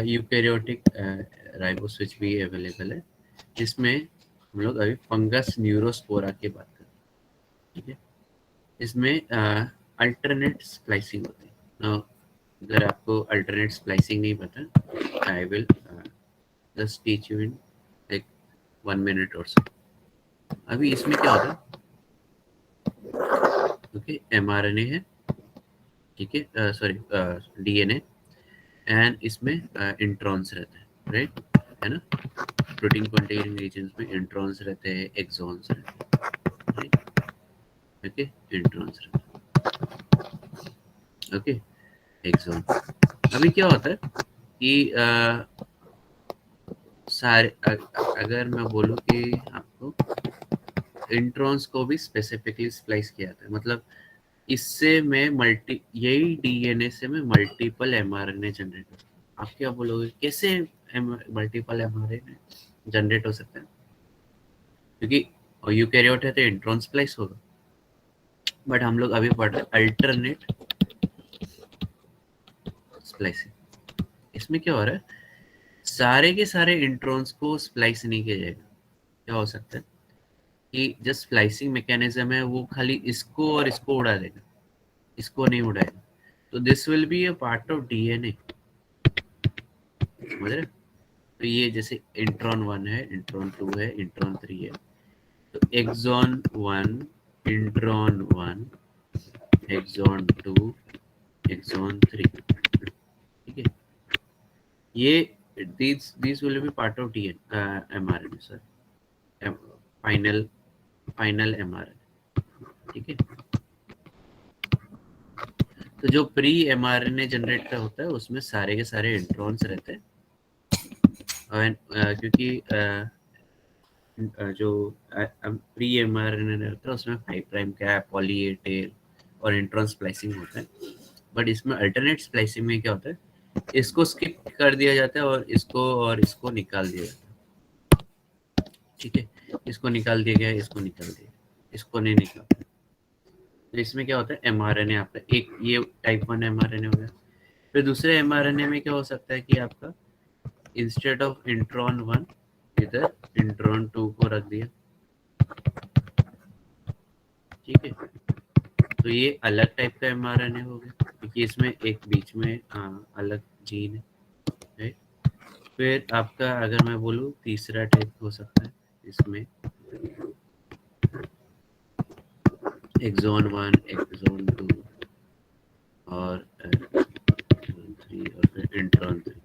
यूकैरियोटिक राइबोस्विच भी अवेलेबल है, जिसमें हम लोग अभी फंगस न्यूरोस्पोरा की बात कर रहे हैं, ठीक है। इसमें अल्टरनेट स्प्लाइसिंग होती है। Now, अगर आपको अल्टरनेट स्प्लाइसिंग नहीं पता, I will just teach you in like 1 minute और सो। अभी इसमें क्या होता है, ओके, एमआरएनए है, ठीक है, सॉरी डीएनए, एंड इसमें इंट्रॉन्स रहते हैं, राइट, है ना। प्रोटीन कंटेनिंग रीजन्स में इंट्रॉन्स रहते हैं, एक्सॉन्स रहते हैं, राइट, ओके, इंट्रॉन्स रहते हैं, ओके, एक्सॉन। अभी क्या होता है कि सारे अगर मैं बोलूँ कि आपको इंट्रॉन्स को भी स्पेसिफिकली स्प्लाइस किया था, मतलब इससे मैं यही डीएनए से मैं मल्टीपल एमआरएनए जनरेट कर, आप क्या बोलोगे कैसे मल्टीपल एमआरएनए जनरेट हो सकता है? क्योंकि यूकैरियोट है तो इंट्रॉन स्प्लाइस होगा, बट हम लोग अभी पढ़ रहे हैं अल्टरनेट स्प्लाइसिंग। इसमें क्या हो रहा है, सारे के सारे इंट्रॉन्स को स्प्लाइस नहीं किया जाएगा। क्या हो सकता है कि जो स्प्लाइसिंग मैकेनिज्म है वो खाली इसको और इसको उड़ा देगा, इसको नहीं उड़ाएगा। तो this will be a part of DNA, समझ रहे? तो ये जैसे इंट्रॉन 1 है, इंट्रॉन 2 है, इंट्रॉन 3 है, तो एक्सॉन 1, इंट्रॉन 1, एक्सॉन 2, एक्सॉन 3, ठीक है। ये these will be part of DNA mRNA, sir, final final mRNA, ठीक है। तो जो प्री mRNA जनरेट का होता है उसमें सारे के सारे इंट्रॉन्स रहते हैं, और क्योंकि जो प्री mRNA रहता है उसमें 5 prime cap, poly A tail और इंट्रॉन स्प्लाइसिंग होता है। बट इसमें अल्टरनेट स्प्लाइसिंग में क्या होता है, इसको स्किप कर दिया जाता है और इसको निकाल दिया जाता है, ठीक है। इसको निकाल दिया गया, इसको निकाल दिया, इसको नहीं निकाला। तो इसमें क्या होता है, एमआरएनए आपका एक ये टाइप 1 एमआरएनए हो गया। फिर दूसरे एमआरएनए में क्या हो सकता है कि आपका इंस्टेड ऑफ इंट्रॉन 1 इधर इंट्रॉन 2 को रख दिया, ठीक है। तो ये अलग टाइप का एमआरएनए हो गया, क्योंकि इसमें एक बीच में अलग जीन है, राइट। फिर आपका अगर मैं बोलूँ तीसरा टाइप हो सकता है, इसमें एक्सॉन 1, एक्सॉन 2 और 3 और फिर इंट्रॉन 3,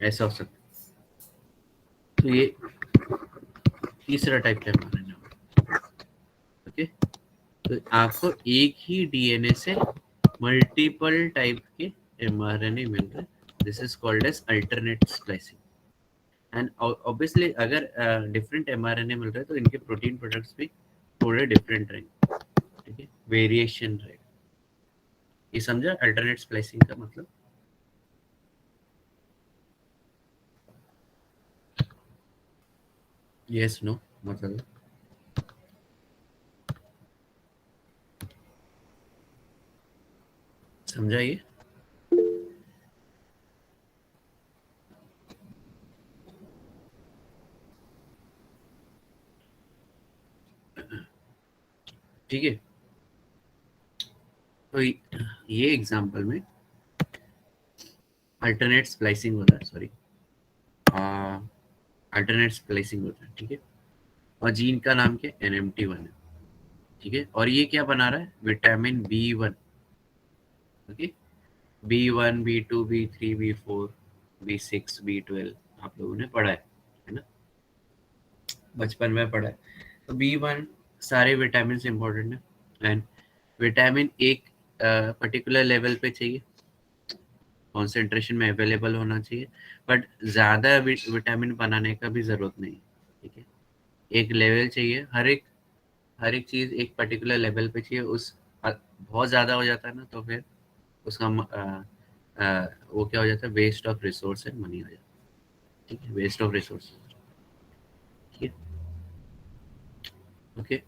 ऐसा हो सकता है। तो ये तीसरा टाइप का एमआरएनए होगा, ओके। तो आपको एक ही डीएनए से मल्टीपल टाइप के एमआरएनए मिल रहे हैं, this is called as alternate splicing. And obviously अगर डिफरेंट एमआरएनए मिल रहे हैं तो इनके प्रोटीन प्रोडक्ट्स भी थोड़े डिफरेंट रहेंगे, ठीक है, वेरिएशन रहेगा। ये समझा अल्टरनेट स्प्लाइसिंग का मतलब? यस नो मतलब? समझा ये? ठीक है, तो ये एग्जांपल में अल्टरनेट स्प्लाइसिंग होता है, सॉरी, अल्टरनेट स्प्लाइसिंग होता है, ठीक है। और जीन का नाम क्या, NMT1 है, ठीक है। और ये क्या बना रहा है, vitamin B1, okay. B1, B2, B3, B4, B6, B12 आप लोगों ने पढ़ा है ना, बचपन में पढ़ा है। तो B1 सारे विटामिन से इम्पोर्टेंट है, एंड विटामिन एक पर्टिकुलर लेवल पे चाहिए, कॉन्सेंट्रेशन में अवेलेबल होना चाहिए, बट ज़्यादा विटामिन बनाने का भी ज़रूरत नहीं, ठीक है। एक लेवल चाहिए, हर एक चीज़ एक पर्टिकुलर लेवल पे चाहिए। बहुत ज़्यादा हो जाता है ना, तो फिर उसका वो क्या हो जाता है, waste of resource and money हो जाता है, ठीक है, वेस्ट ऑफ रिसोर्स, ठीक है, ओके,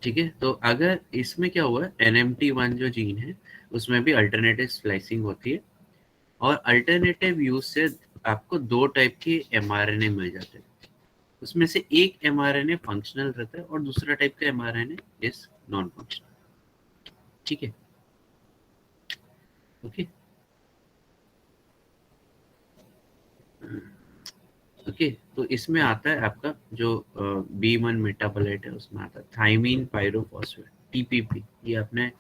ठीक है। तो अगर इसमें क्या हुआ, NMT1 जो जीन है उसमें भी अल्टरनेटिव स्प्लाइसिंग होती है, और अल्टरनेटिव यूज से आपको दो टाइप के mRNA मिल जाते हैं। उसमें से एक mRNA फंक्शनल रहता है और दूसरा टाइप का mRNA इज नॉन फंक्शनल, ठीक है, ओके, ओके। तो इसमें आता है आपका जो B1 मेटाबोलाइट है, उसमें आता है थायमीन पायरोफॉस्फेट, TPP। ये आपने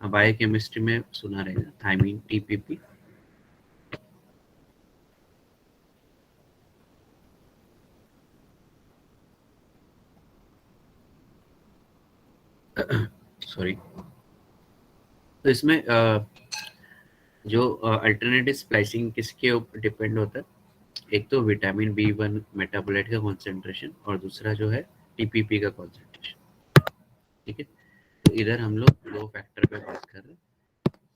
बायोकेमिस्ट्री में सुना रहेगा, थायमीन, TPP। सॉरी। तो इसमें जो अल्टरनेटिव स्प्लाइसिंग किसके ऊपर डिपेंड होता है, एक तो विटामिन B1 मेटाबोलाइट का कॉन्सेंट्रेशन, और दूसरा जो है TPP का कॉन्सेंट्रेशन, ठीक है। तो इधर हम लोग दो फैक्टर पे बात कर रहे हैं,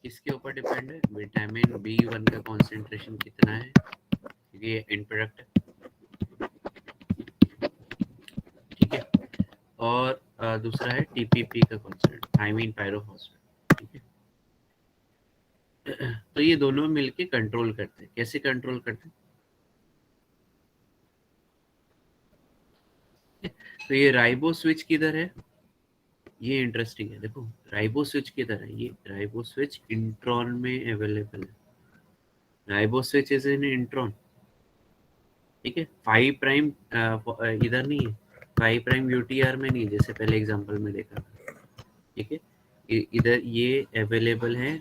किसके ऊपर डिपेंड है, विटामिन B1 का कॉन्सेंट्रेशन कितना है, क्योंकि ये एंड प्रोडक्ट है, ठीक है। और दूसरा है TPP का कॉन्सेंट्रेशन, थायमीन पायरोफॉस्फेट, ठीक है। तो ये दोनों मिलके कंट्रोल करते हैं, कैसे कंट्रोल करते हैं। तो ये राइबो स्विच किधर है, ये इंटरेस्टिंग है, देखो राइबो स्विच किधर है, ये राइबो स्विच इंट्रॉन में अवेलेबल है, ribo switch is in intron, ठीक है। 5 प्राइम इधर नहीं है, 5 प्राइम UTR में नहीं है, जैसे पहले एग्जांपल में देखा था, ठीक है। इधर ये अवेलेबल है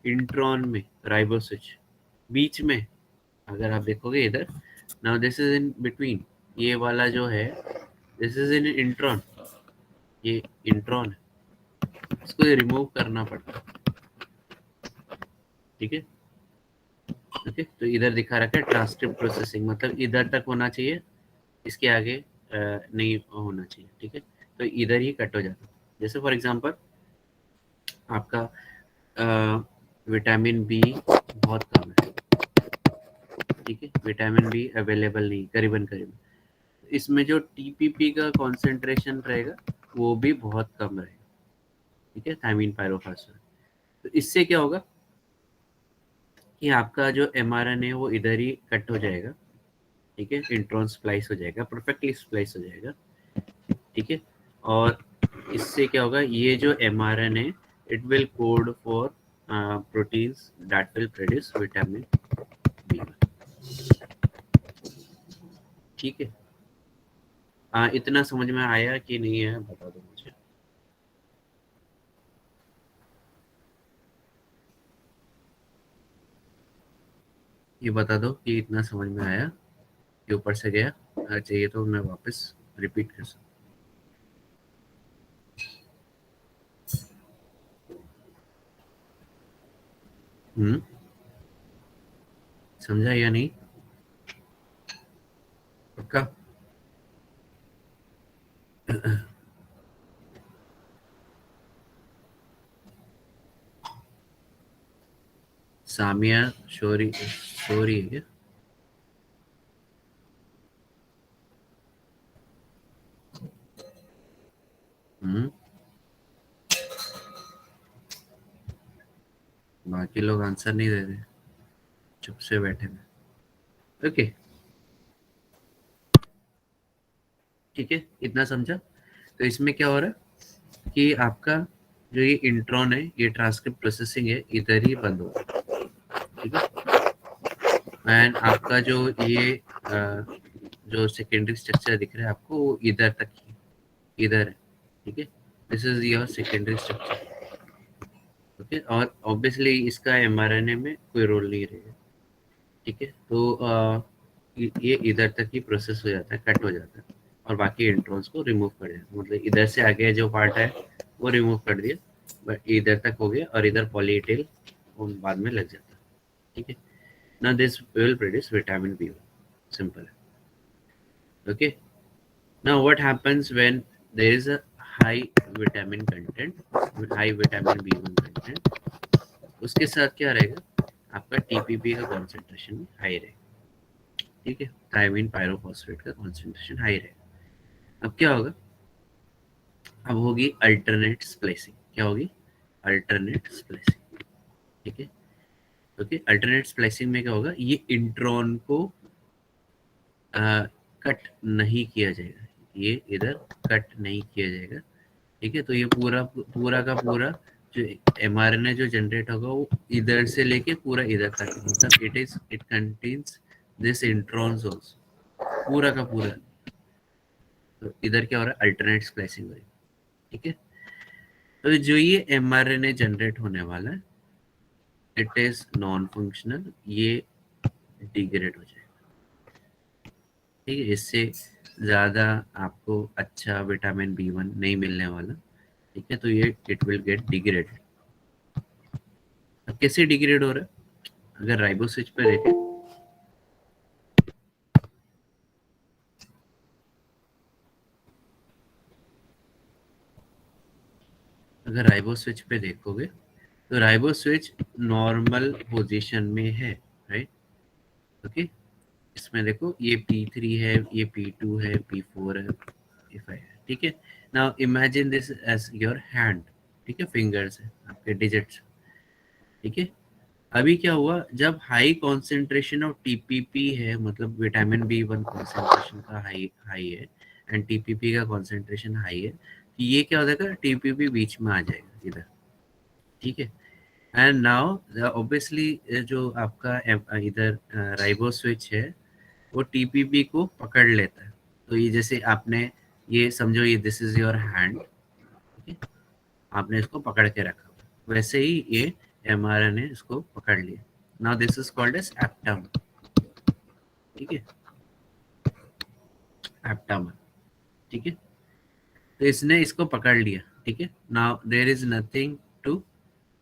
इंट्रॉन में, राइबो स्विच बीच में, अगर आप देखोगे इधर, now this is in between, ये वाला जो है दिस इज इन इंट्रॉन, ये इंट्रॉन है, इसको रिमूव करना पड़ता है, ठीक है, ओके। तो इधर दिखा रखा है ट्रांसक्रिप्ट प्रोसेसिंग, मतलब इधर तक होना चाहिए, इसके आगे नहीं होना चाहिए, ठीक है। तो इधर ही कट हो जाता है, जैसे फॉर एग्जांपल आपका विटामिन बी बहुत कम है, ठीक है, विटामिन बी अवेलेबल नहीं करीबन करीबन, इसमें जो TPP का कॉन्सेंट्रेशन रहेगा वो भी बहुत कम रहेगा, ठीक है, थायमीन पायरोफॉस्फेट। तो इससे क्या होगा कि आपका जो mRNA है वो इधर ही कट हो जाएगा, ठीक है, इंट्रॉन स्प्लाइस हो जाएगा, परफेक्टली स्प्लाइस हो जाएगा, ठीक है। और इससे क्या होगा, ये जो mRNA it will code for proteins that will produce vitamin B1, ठीक है। इतना समझ में आया कि नहीं है, बता दो मुझे, ये बता दो कि इतना समझ में आया कि ऊपर से गया, चाहिए तो मैं वापस रिपीट कर सकता हूँ। समझा या नहीं, पक्का? सामिया शोरी शोरी है क्या? हम्म, बाकी लोग आंसर नहीं दे रहे, चुप से बैठे हैं। ओके, ठीक है, इतना समझा। तो इसमें क्या हो रहा है कि आपका जो ये इंट्रॉन है, ये ट्रांसक्रिप्ट प्रोसेसिंग है, इधर ही बंद हो रहा है, ठीक है। एंड आपका जो ये जो सेकेंडरी स्ट्रक्चर दिख रहा है आपको, वो इधर तक ही, इधर है, ठीक है। This is your secondary structure, okay. और ऑब्वियसली इसका एमआरएनए में कोई रोल नहीं रहेगा, ठीक है। तो ये इधर तक ही प्रोसेस हो जाता है, कट हो जाता है, और बाकी इंट्रॉन्स को रिमूव कर दिया, मतलब इधर से आगे जो पार्ट है वो रिमूव कर दिया, बट इधर तक हो गया, और इधर पॉली ए टेल बाद में लग जाता है, ठीक है। Now this will produce vitamin B, simple है, okay. Now what happens when there is a high vitamin content, high vitamin बी1 कंटेंट, उसके साथ क्या रहेगा, आपका टीपीपी का कॉन्सेंट्रेशन हाई रहेगा, ठीक है। थायमिन पायरोफॉस्फेट का कॉन्सेंट्रेशन हाई रहेगा। अब क्या होगा, अब होगी अल्टरनेट स्प्लाइसिंग। क्या होगी, अल्टरनेट स्प्लाइसिंग, ठीक है। ओके, अल्टरनेट स्प्लाइसिंग में क्या होगा, ये इंट्रॉन को कट नहीं किया जाएगा, ये इधर कट नहीं किया जाएगा, ठीक है। तो ये पूरा पूरा का पूरा जो एमआरएनए जो जनरेट होगा वो इधर से लेके पूरा इधर तक, मतलब it contains this introns also, पूरा का पूरा। तो इधर क्या हो रहा है, अल्टरनेट स्प्लाइसिंग हो रही है, ठीक है। तो जो ये एमआरएनए जनरेट होने वाला है, इट इज नॉन फंक्शनल, ये डिग्रेड हो जाएगा, ठीक है। इससे ज़्यादा आपको अच्छा विटामिन बी1 नहीं मिलने वाला, ठीक है। तो ये इट विल गेट डिग्रेडेड। अब कैसे डिग्रेड हो रहा है, अगर राइबो स्विच पे देखें, अगर राइबो स्विच पे देखोगे तो राइबो स्विच नॉर्मल पोजीशन में है, राइट, ओके। इसमें देखो ये P3 है, ये P2 है, P4 है, P5 है, ठीक है। Now imagine this as your hand, ठीक है, फिंगर्स है आपके, डिजिट्स, ठीक है। अभी क्या हुआ, जब हाई कॉन्सेंट्रेशन ऑफ टीपीपी है, मतलब विटामिन बी1 कॉन्सेंट्रेशन का हाई हाई है, एंड टीपीपी का कॉन्सेंट्रेशन हाई है, तो ये क्या हो जाएगा, टीपीपी बीच में आ जाएगा इधर, ठीक है। एंड नाउ ऑब्वियसली जो आपका इधर राइबो स्विच है, वो टीपीपी को पकड़ लेता है। तो ये जैसे आपने, ये समझो ये दिस इज योर हैंड, ठीक है, आपने इसको पकड़ के रखा, वैसे ही ये एमआरएनए इसको पकड़ लिया। Now this is called as aptamer, ठीक है, एप्टामर, ठीक है। तो इसने इसको पकड़ लिया, ठीक है। Now there is nothing to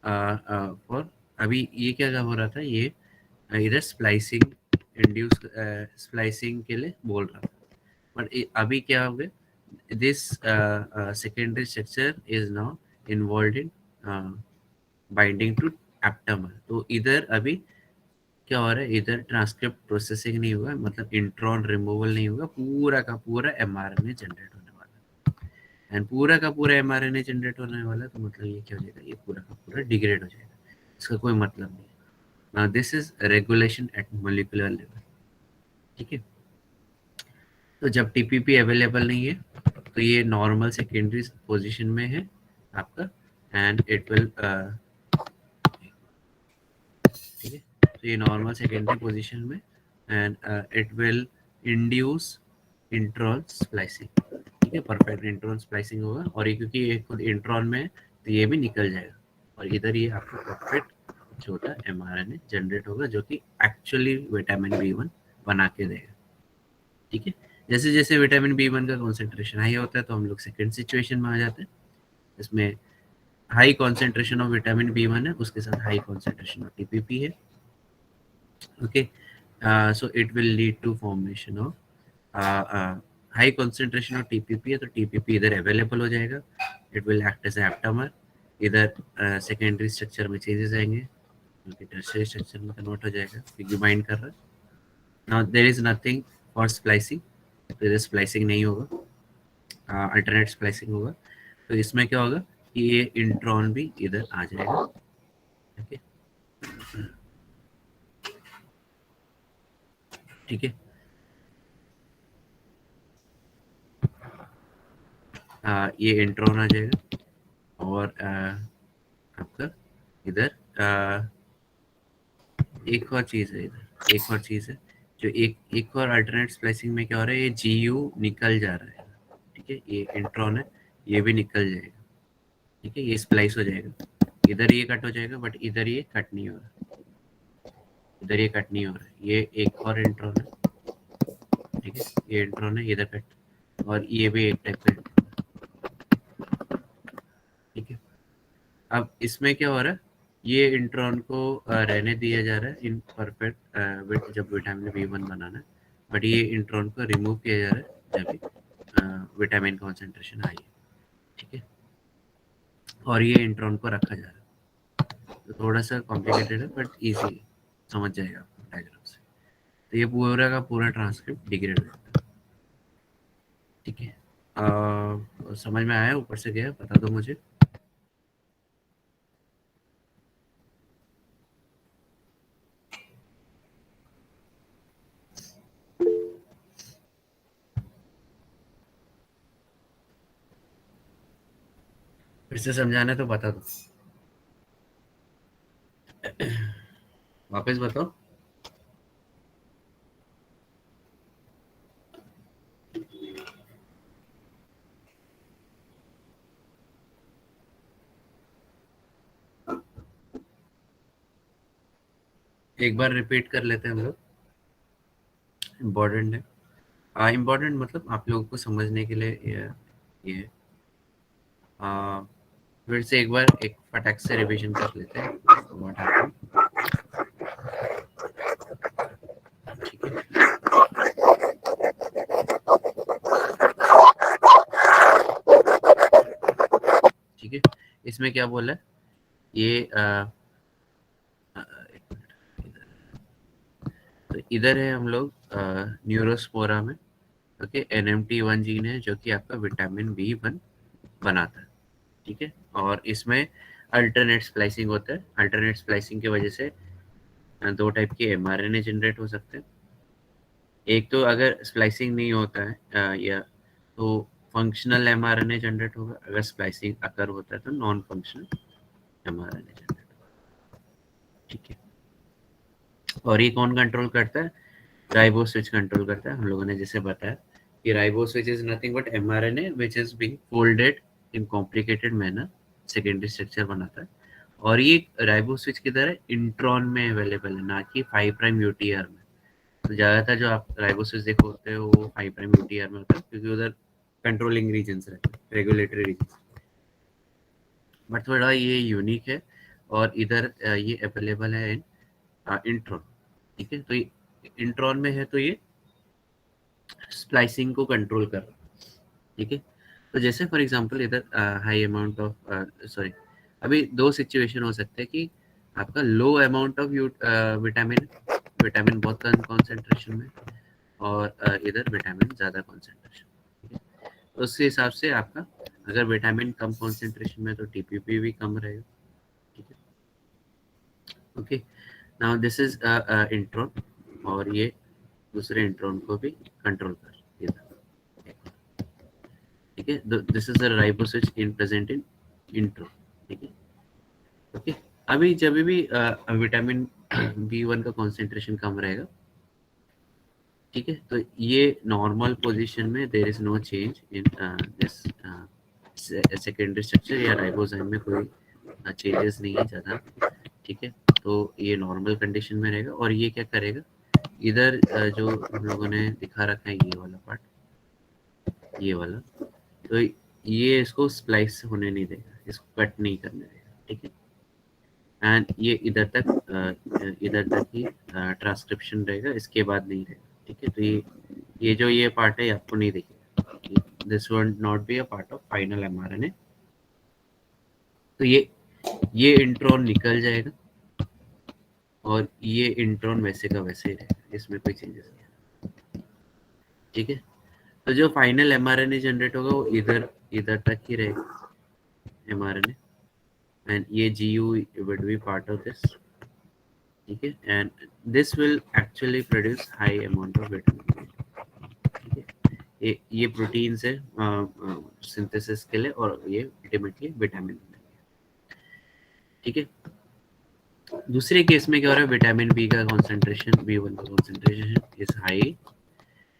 for, अभी ये क्या हो रहा था, ये इधर स्प्लाइसिंग इंड्यूस, स्प्लाइसिंग के लिए बोल रहा था, बट अभी क्या हो गया, this secondary structure is now involved in binding to aptamer। तो इधर अभी क्या हो रहा है, इधर ट्रांसक्रिप्ट प्रोसेसिंग नहीं होगा, मतलब इंट्रॉन रिमूवल नहीं होगा, पूरा का पूरा एमआरएनए जनरेट होने वाला है। एंड पूरा का पूरा एमआरएनए जनरेट होने वाला है, तो मतलब ये क्या हो जाएगा, ये पूरा का पूरा डिग्रेड हो जाएगा, इसका कोई मतलब नहीं है। Now this is regulation at molecular level, ठीक है। तो जब टीपीपी अवेलेबल नहीं है, तो ये नॉर्मल सेकेंडरी पोजीशन में है आपका, एंड इट विल, ठीक है, तो ये नॉर्मल सेकेंडरी पोजीशन में, and it will induce intron splicing, ठीक है, परफेक्ट इंट्रॉन स्प्लाइसिंग होगा, और ये क्योंकि ये खुद इंट्रॉन में है, तो ये भी निकल जाएगा, और इधर ये आपको परफेक्ट छोटा एमआरएनए जनरेट होगा, जो कि एक्चुअली विटामिन बी1 बना के देगा, ठीक है। जैसे जैसे विटामिन बी1 का कॉन्सेंट्रेशन हाई होता है, तो हम लोग सेकेंड सिचुएशन में आ जाते हैं, इसमें high concentration of vitamin B1 है, उसके साथ हाई कॉन्सेंट्रेशन ऑफ टीपीपी है, okay. So it will lead to formation of high concentration of TPP है, तो टीपीपी इधर अवेलेबल हो जाएगा, it will act as aptamer, इधर सेकेंडरी स्ट्रक्चर में चेंजेस आएंगे, क्योंकि टर्शियरी स्ट्रक्चर में कन्वर्ट हो जाएगा, क्योंकि बाइंड कर रहा है। Now there is nothing for splicing, तो इधर स्प्लाइसिंग नहीं होगा, अल्टरनेट स्प्लाइसिंग होगा। तो इसमें क्या होगा कि ये इंट्रॉन भी इधर आ जाएगा, ओके। ठीक है, ये इंट्रॉन आ जाएगा और आपका इधर एक और चीज़ है, इधर एक और चीज़ है जो एक और अल्टरनेट स्प्लाइसिंग में क्या हो रहा है, ये GU निकल जा रहा है। ठीक है, ये इंट्रॉन है, ये भी निकल जाएगा। ठीक है, ये स्प्लाइस हो जाएगा, इधर ये कट हो जाएगा बट इधर ये कट नहीं हो रहा, इधर ये कट नहीं हो रहा है। ये एक और इंट्रॉन है। ठीक है, ये इंट्रॉन है, इधर कट, और ये भी एक टाइप का। ठीक है, अब इसमें क्या हो रहा है, ये इंट्रॉन को रहने दिया जा रहा है इन परफेक्ट जब विटामिन B1 बनाना है, बट ये इंट्रॉन को रिमूव किया जा रहा है जब विटामिन कॉन्सेंट्रेशन हाई है। ठीक है, और ये इंट्रॉन को रखा जा रहा है, तो थोड़ा सा कॉम्प्लिकेटेड है बट ईजी है, समझ जाएगा आपको डायग्राम से। तो ये पूरा का पूरा ट्रांसक्रिप्ट डिग्रेड हो जाता है। ठीक है, समझ में आया, ऊपर से गया, बता दो मुझे। फिर से समझाना है तो बता दो, वापस बताओ। एक बार रिपीट कर लेते हैं हम लोग, इम्पोर्टेंट है। इम्पोर्टेंट मतलब आप लोगों को समझने के लिए ये आ, फिर से एक बार एक फटाक से रिवीजन कर लेते हैं व्हाट हैपेंड। ठीक है, ठीक है, इसमें क्या बोला है, ये एक मिनट, तो इधर है हम लोग न्यूरोस्पोरा में। ओके, NMT1 जीन है जो कि आपका विटामिन B1 बनाता है। ठीक है, और इसमें अल्टरनेट स्प्लाइसिंग होता है। अल्टरनेट स्प्लाइसिंग की वजह से दो टाइप के mRNA जनरेट हो सकते हैं। एक तो अगर स्प्लाइसिंग नहीं होता है या तो फंक्शनल mRNA जनरेट होगा, अगर स्प्लाइसिंग अकर होता है तो नॉन फंक्शनल mRNA जनरेट होगा। ठीक है, और ये कौन कंट्रोल करता है, राइबो स्विच कंट्रोल करता है। हम लोगों ने जैसे बताया कि ribo switch is nothing but mRNA which is being folded in complicated manner, secondary structure बनाता है। और ये राइबो स्विच किधर है, इंट्रॉन में अवेलेबल है, ना कि 5 प्राइम यूटीआर में। तो ज़्यादातर जो आप राइबो स्विच देखते हो वो 5 प्राइम यूटीआर में होता है, क्योंकि उधर कंट्रोलिंग रीजन्स रहते हैं, रेगुलेटरी रीजन्स। बट थोड़ा ये यूनिक है, और इधर ये अवेलेबल है इन इंट्रॉन। ठीक है, तो ये इंट्रॉन में है तो ये स्प्लाइसिंग को कंट्रोल कर रहा है। ठीक है, तो जैसे फॉर एग्जांपल इधर हाई अमाउंट ऑफ सॉरी, अभी दो सिचुएशन हो सकते हैं कि आपका लो अमाउंट ऑफ विटामिन विटामिन बहुत कम कॉन्सेंट्रेशन में, और इधर विटामिन ज़्यादा कॉन्सेंट्रेशन। ठीक है, तो उस हिसाब से आपका अगर विटामिन कम कॉन्सेंट्रेशन में तो TPP भी कम रहेगा। ठीक है, okay, now this is intron, और ये दूसरे इंट्रोन को भी कंट्रोल कर इधर। ठीक है, this is the ribo switch in present in intro. ठीक है, ओके, अभी जब भी विटामिन B1 का कॉन्सेंट्रेशन कम रहेगा, ठीक है, तो ये नॉर्मल पोजीशन में there is no change in this secondary structure या राइबोसोम में कोई चेंजेस नहीं है ज़्यादा। ठीक है, तो ये नॉर्मल कंडीशन में रहेगा, और ये क्या करेगा, इधर जो हम लोगों ने दिखा रखा है ये वाला पार्ट, ये वाला, तो ये इसको स्प्लाइस होने नहीं देगा, इसको कट नहीं करने देगा। ठीक है, एंड ये इधर तक ही ट्रांसक्रिप्शन रहेगा, इसके बाद नहीं रहेगा। ठीक है, तो ये जो ये पार्ट है आपको नहीं दिखेगा, this would not be a part of final mRNA। तो ये इंट्रॉन निकल जाएगा, और ये इंट्रॉन वैसे का वैसे ही रहेगा, इसमें कोई चेंजेस नहीं है। ठीक है, तो जो फाइनल mRNA जनरेट होगा वो इधर इधर तक ही रहेगा mRNA, एंड ये GU would be part of this। ठीक है, and this will actually produce high amount of vitamin B. ठीक है, ये प्रोटीन्स है सिंथेसिस के लिए, और ये अल्टीमेटली विटामिन बनेंगे। ठीक है, दूसरे केस में क्या हो रहा है, विटामिन बी का कॉन्सेंट्रेशन, B1 का कॉन्सेंट्रेशन इज हाई,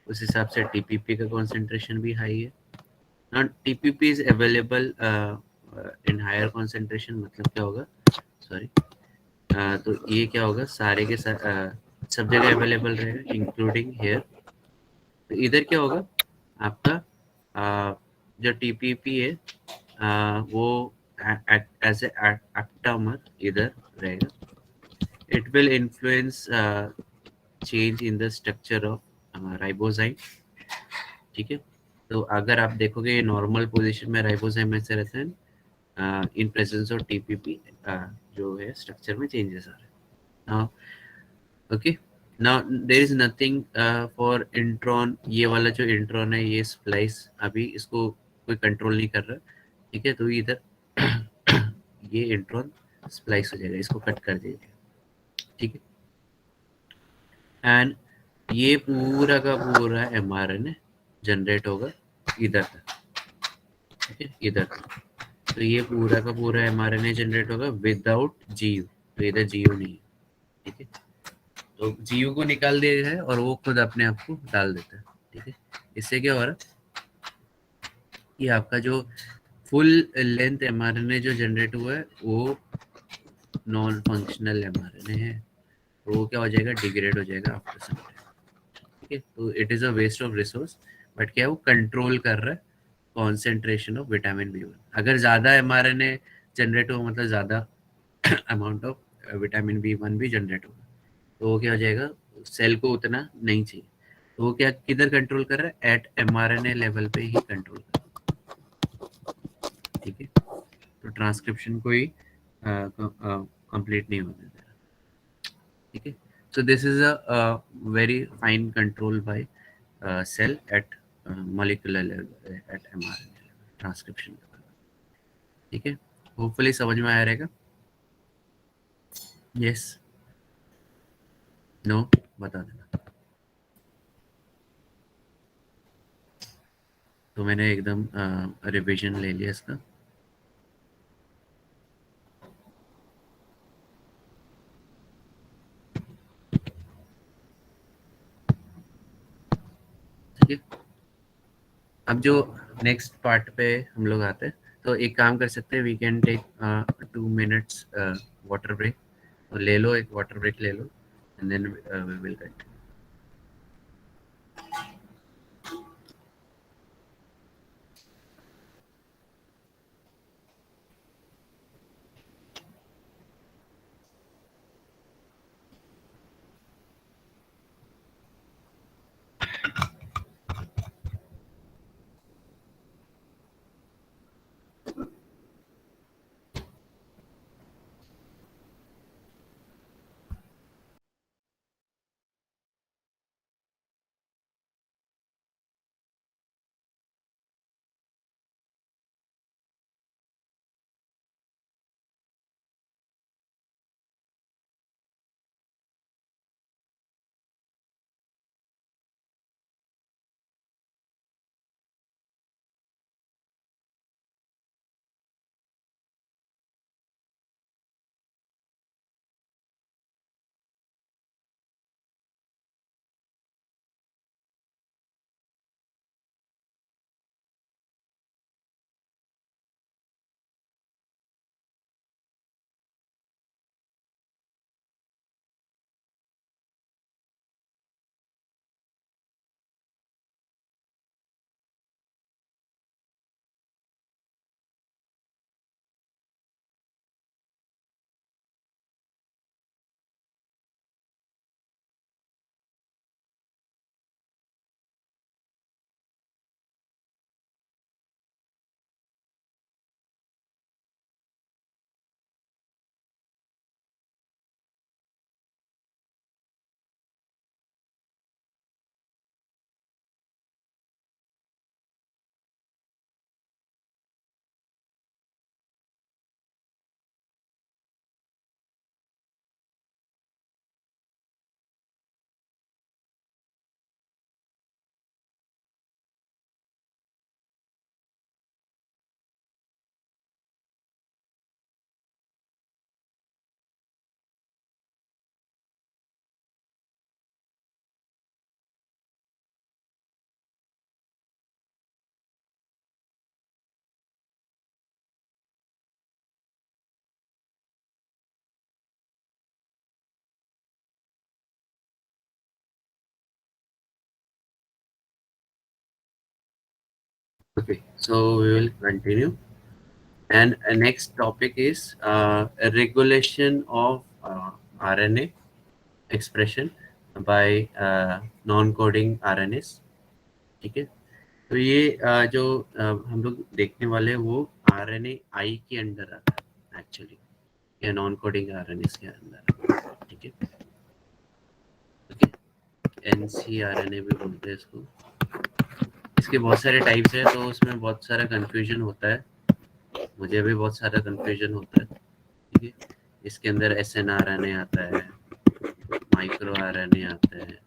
उस हिसाब से टीपीपी का कॉन्सेंट्रेशन भी हाई है। Not TPP is available in higher concentration, मतलब क्या होगा, सॉरी, तो ये क्या होगा, सारे के सब जगह अवेलेबल रहेगा इंक्लूडिंग हेयर। तो इधर क्या होगा आपका, जो टीपीपी है वो एज एप्टामर इधर रहेगा। It will influence change in the structure of ribozyme. ठीक है, तो अगर आप देखोगे ये नॉर्मल पोजीशन में राइबोजाइम ऐसे रहते हैं, इन प्रेजेंस ऑफ टीपीपी जो है स्ट्रक्चर में चेंजेस आ रहे हैं। Okay, now there is nothing for intron, ये वाला जो इंट्रॉन है ये स्प्लाइस अभी इसको कोई कंट्रोल नहीं कर रहा। ठीक है, तो इधर ये इंट्रॉन स्प्लाइस हो जाएगा, इसको कट कर दीजिए। ठीक है, एंड ये पूरा का पूरा mRNA जनरेट होगा इधर तक। ठीक है, इधर तक, तो ये पूरा का पूरा mRNA जनरेट होगा विदाउट जीयू, तो इधर जीयू नहीं है। ठीक है, तो जीयू को निकाल दिया है और वो खुद अपने आप को डाल देता है। ठीक है, इससे क्या हो रहा है कि आपका जो फुल लेंथ mRNA जो जनरेट हुआ है वो नॉन फंक्शनल mRNA है, तो वो क्या हो जाएगा, डिग्रेड हो जाएगा आफ्टर सम टाइम। ठीक है, तो it is a waste of resource, but क्या है, वो कंट्रोल कर रहा है concentration of vitamin B one. अगर ज़्यादा mRNA जनरेट हो, मतलब ज़्यादा amount of vitamin B one भी जनरेट होगा, तो वो क्या हो जाएगा, सेल को उतना नहीं चाहिए, तो वो क्या किधर कंट्रोल कर रहा है, एट mRNA लेवल पे ही कंट्रोल कर रहा है। ठीक है, तो ट्रांसक्रिप्शन को ही कंप्लीट नहीं होने दे रहा। ठीक है, so this is a very fine control by cell at molecular level, at mRNA level, transcription level. ठीक है, होपफुली समझ में आया रहेगा। यस, नो, बता देना। तो मैंने एकदम रिवीजन ले लिया इसका। ठीक है, अब जो नेक्स्ट पार्ट पे हम लोग आते हैं, तो एक काम कर सकते हैं, we can take 2 minutes water break, तो ले लो, एक वाटर ब्रेक ले लो, and then we will continue. Okay, so we will continue. And next topic is regulation of RNA expression by non-coding RNAs. ठीक है, तो ये जो हम लोग देखने वाले हैं वो RNA आई के अंडर आता है एक्चुअली, या नॉन कोडिंग RNAs के अंदर आता है, ठीक है। ओके, NcRNA भी बोलते हैं इसको। इसके बहुत सारे टाइप्स है, तो उसमें बहुत सारा कंफ्यूजन होता है, मुझे भी बहुत सारा कंफ्यूजन होता है, ठीक है। इसके अंदर SNRNA आता है, माइक्रो RNA आता है,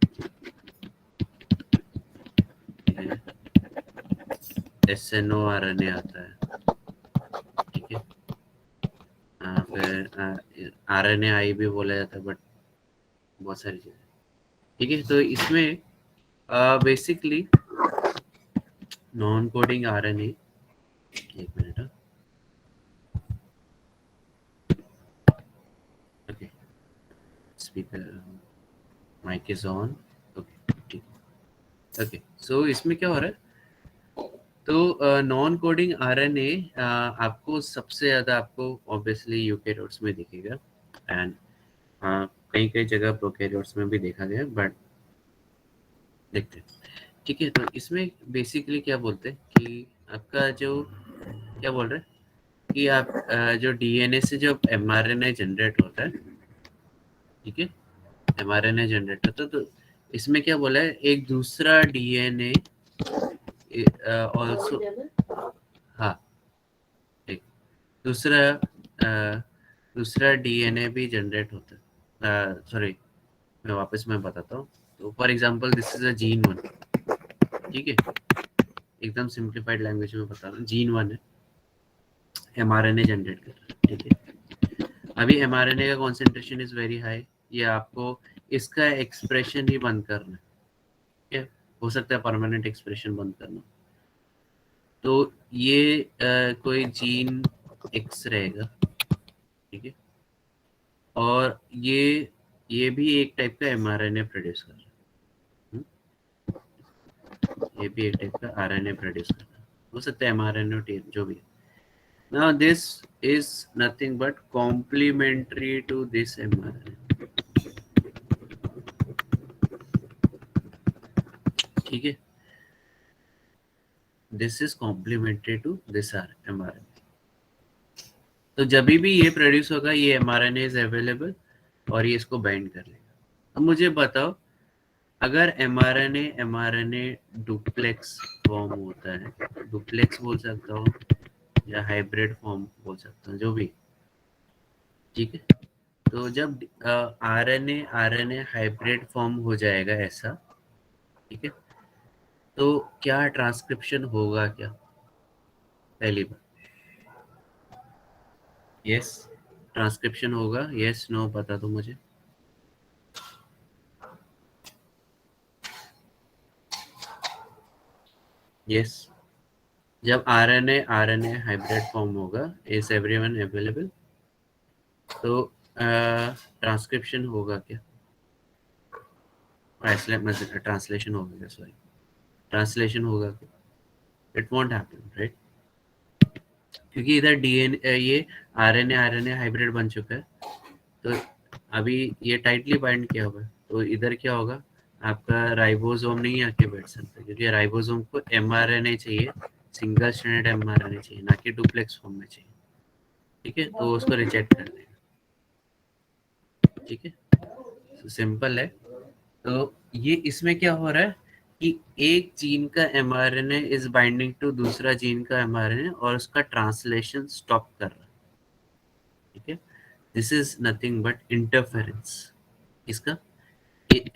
ठीक है, SNORNA आता है, ठीक है। फिर RNAi भी बोला जाता है, बट बहुत सारी चीजें, ठीक है। तो इसमें बेसिकली नॉन कोडिंग RNA, एक minute, okay, speaker mic is on, okay, ठीक, ओके। सो इसमें क्या हो रहा है, तो नॉन कोडिंग RNA आपको सबसे ज्यादा आपको ऑब्वियसली यूकेरियोट्स में दिखेगा, एंड कई कई जगह प्रोकैरियोट्स में भी देखा गया, बट देखते हैं, ठीक है। तो इसमें बेसिकली क्या बोलते हैं कि आपका जो क्या बोल रहे हैं कि आप जो DNA से जो mRNA जनरेट होता है, ठीक है, mRNA जनरेट होता है, तो इसमें क्या बोला है, एक दूसरा DNA ऑल्सो, हाँ, एक दूसरा दूसरा DNA भी जनरेट होता है, सॉरी मैं वापस मैं बताता हूँ। तो for example this is a gene 1, ठीक है, एकदम सिंप्लीफाइड लैंग्वेज में बता रहा हूँ, जीन 1 है, mRNA जनरेट कर रहा है, ठीक है। अभी mRNA का कॉन्सेंट्रेशन इज वेरी हाई, ये आपको इसका एक्सप्रेशन ही बंद करना है, ठीक है, हो सकता है परमानेंट एक्सप्रेशन बंद करना, तो ये कोई जीन X रहेगा, ठीक है, और ये भी एक टाइप का mRNA प्रोड्यूस कर रहा है, ये भी एक टाइप का RNA प्रोड्यूस कर रहा है, हो सकता है mRNA जो भी है। Now this is nothing but complementary to this mRNA, ठीक है, this is complementary to this mRNA। तो जब भी ये प्रोड्यूस होगा ये mRNA इज अवेलेबल और ये इसको बाइंड कर लेगा। अब मुझे बताओ, अगर mRNA डुप्लेक्स फॉर्म होता है, डुप्लेक्स बोल सकता हूँ या हाइब्रिड फॉर्म बोल सकता हूँ, जो भी, ठीक है। तो जब RNA हाइब्रिड फॉर्म हो जाएगा ऐसा, ठीक है, तो क्या ट्रांसक्रिप्शन होगा क्या, पहली बार, यस, ट्रांसक्रिप्शन होगा, यस नो बता दो मुझे। यस, जब RNA हाइब्रिड फॉर्म होगा, इज एवरीवन अवेलेबल, तो ट्रांसक्रिप्शन होगा क्या, ट्रांसलेशन होगा क्या, सॉरी, ट्रांसलेशन होगा क्या, इट वॉन्ट हैपन, राइट, क्योंकि इधर DNA ये RNA हाइब्रिड बन चुका है, तो अभी ये टाइटली बाइंड किया हुआ है, तो इधर क्या होगा, आपका राइबोसोम नहीं आके बैठ सकता, क्योंकि राइबोसोम को mRNA चाहिए, सिंगल स्ट्रैंडेड mRNA चाहिए, ना कि डुप्लेक्स फॉर्म में चाहिए, ठीक है, तो उसको रिजेक्ट कर देगा, ठीक है, तो सिंपल है। तो ये इसमें क्या हो रहा है कि एक जीन का mRNA इज बाइंडिंग टू दूसरा जीन का mRNA और उसका ट्रांसलेशन स्टॉप कर रहा है, ठीक है, this is nothing but interference, इसका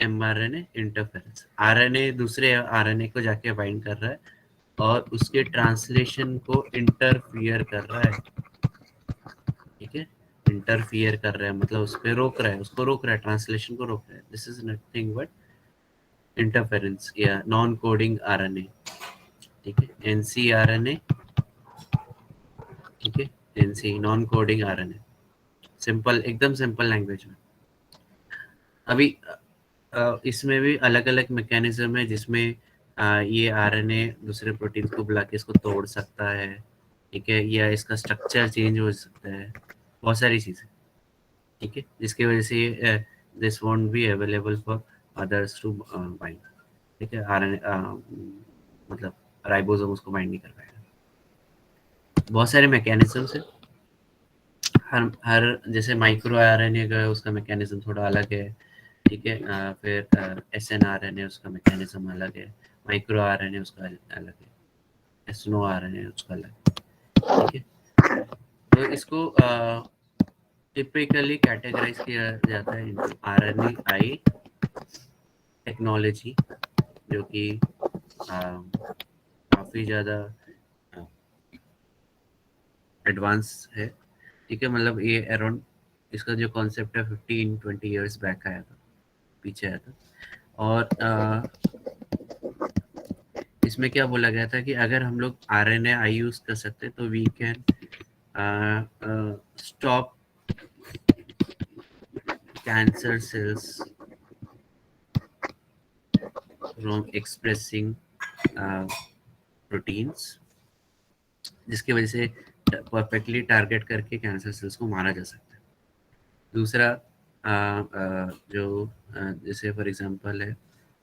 mRNA इंटरफेरेंस, RNA दूसरे RNA को जाके बाइंड कर रहा है और उसके ट्रांसलेशन को इंटरफियर कर रहा है, ठीक है, इंटरफियर कर रहा है मतलब उस पर रोक रहा है, उसको रोक रहा है, ट्रांसलेशन को रोक रहा है, this is nothing but interference या नॉन कोडिंग RNA, ठीक है, NcRNA, ठीक है, NC non coding RNA, simple, एकदम सिंपल लैंग्वेज में। अभी इसमें भी अलग अलग मैकेनिज्म है जिसमें ये आरएनए दूसरे प्रोटीन को बुला के इसको तोड़ सकता है, ठीक है, या इसका स्ट्रक्चर चेंज हो सकता है, बहुत सारी चीज़ें, ठीक है, जिसकी वजह से this won't be available for others to bind, ठीक है, आरएनए मतलब राइबोसोम उसको बाइंड नहीं कर पाएगा। बहुत सारे मैकेनिज्म्स है, हर जैसे माइक्रो आरएनए का उसका मैकेनिज्म थोड़ा अलग है, ठीक है, फिर एसएनआरएनए उसका मैकेनिज्म अलग है, माइक्रो आरएनए उसका अलग है, एसनो आरएनए उसका अलग है, ठीक है। तो इसको टिपिकली कैटेगराइज किया जाता है इनटू आरएनए आई टेक्नोलॉजी, जो कि काफ़ी ज़्यादा एडवांस है, ठीक है, मतलब ये अराउंड इसका जो कॉन्सेप्ट है 15-20 इयर्स बैक आया था, पीछे आया था। और इसमें क्या बोला गया था कि अगर हम लोग आरएनए आई यूज कर सकते तो we can stop cancer cells from expressing proteins, जिसकी वजह से परफेक्टली टारगेट करके कैंसर सेल्स को मारा जा सकता है। दूसरा जो जैसे फॉर एग्जांपल है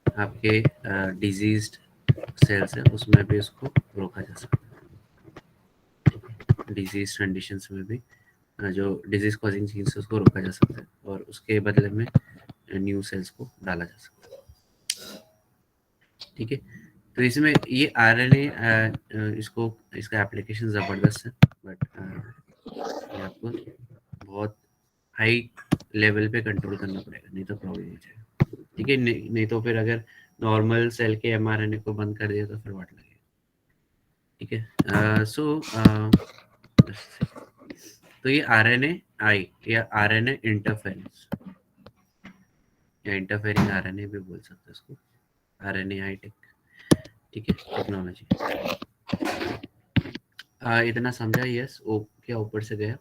आपके डिजीज्ड सेल्स है, उसमें भी उसको रोका जा सकता है, डिजीज कंडीशंस में भी जो डिजीज कॉजिंग जीन्स उसको रोका जा सकता है और उसके बदले में न्यू सेल्स को डाला जा सकता है, ठीक है। तो इसमें ये आरएनए इसको इसका एप्लीकेशन ज़बरदस्त है, बट ये आपको बहुत हाई लेवल पे कंट्रोल करना पड़ेगा, नहीं तो प्रॉब्लम हो जाएगा, ठीक है, नहीं तो फिर अगर नॉर्मल सेल के एमआरएनए को बंद कर दिया तो फिर वाट लगेगा, ठीक है। सो तो ये आरएनए आई या आरएनए इंटरफेरेंस या इंटरफेरिंग आरएनए भी बोल सकते हैं इसको, आरएनए आई टेक, ठीक है, टेक्नोलॉजी। इतना समझा? यस, ओ क्या ऊपर से गया?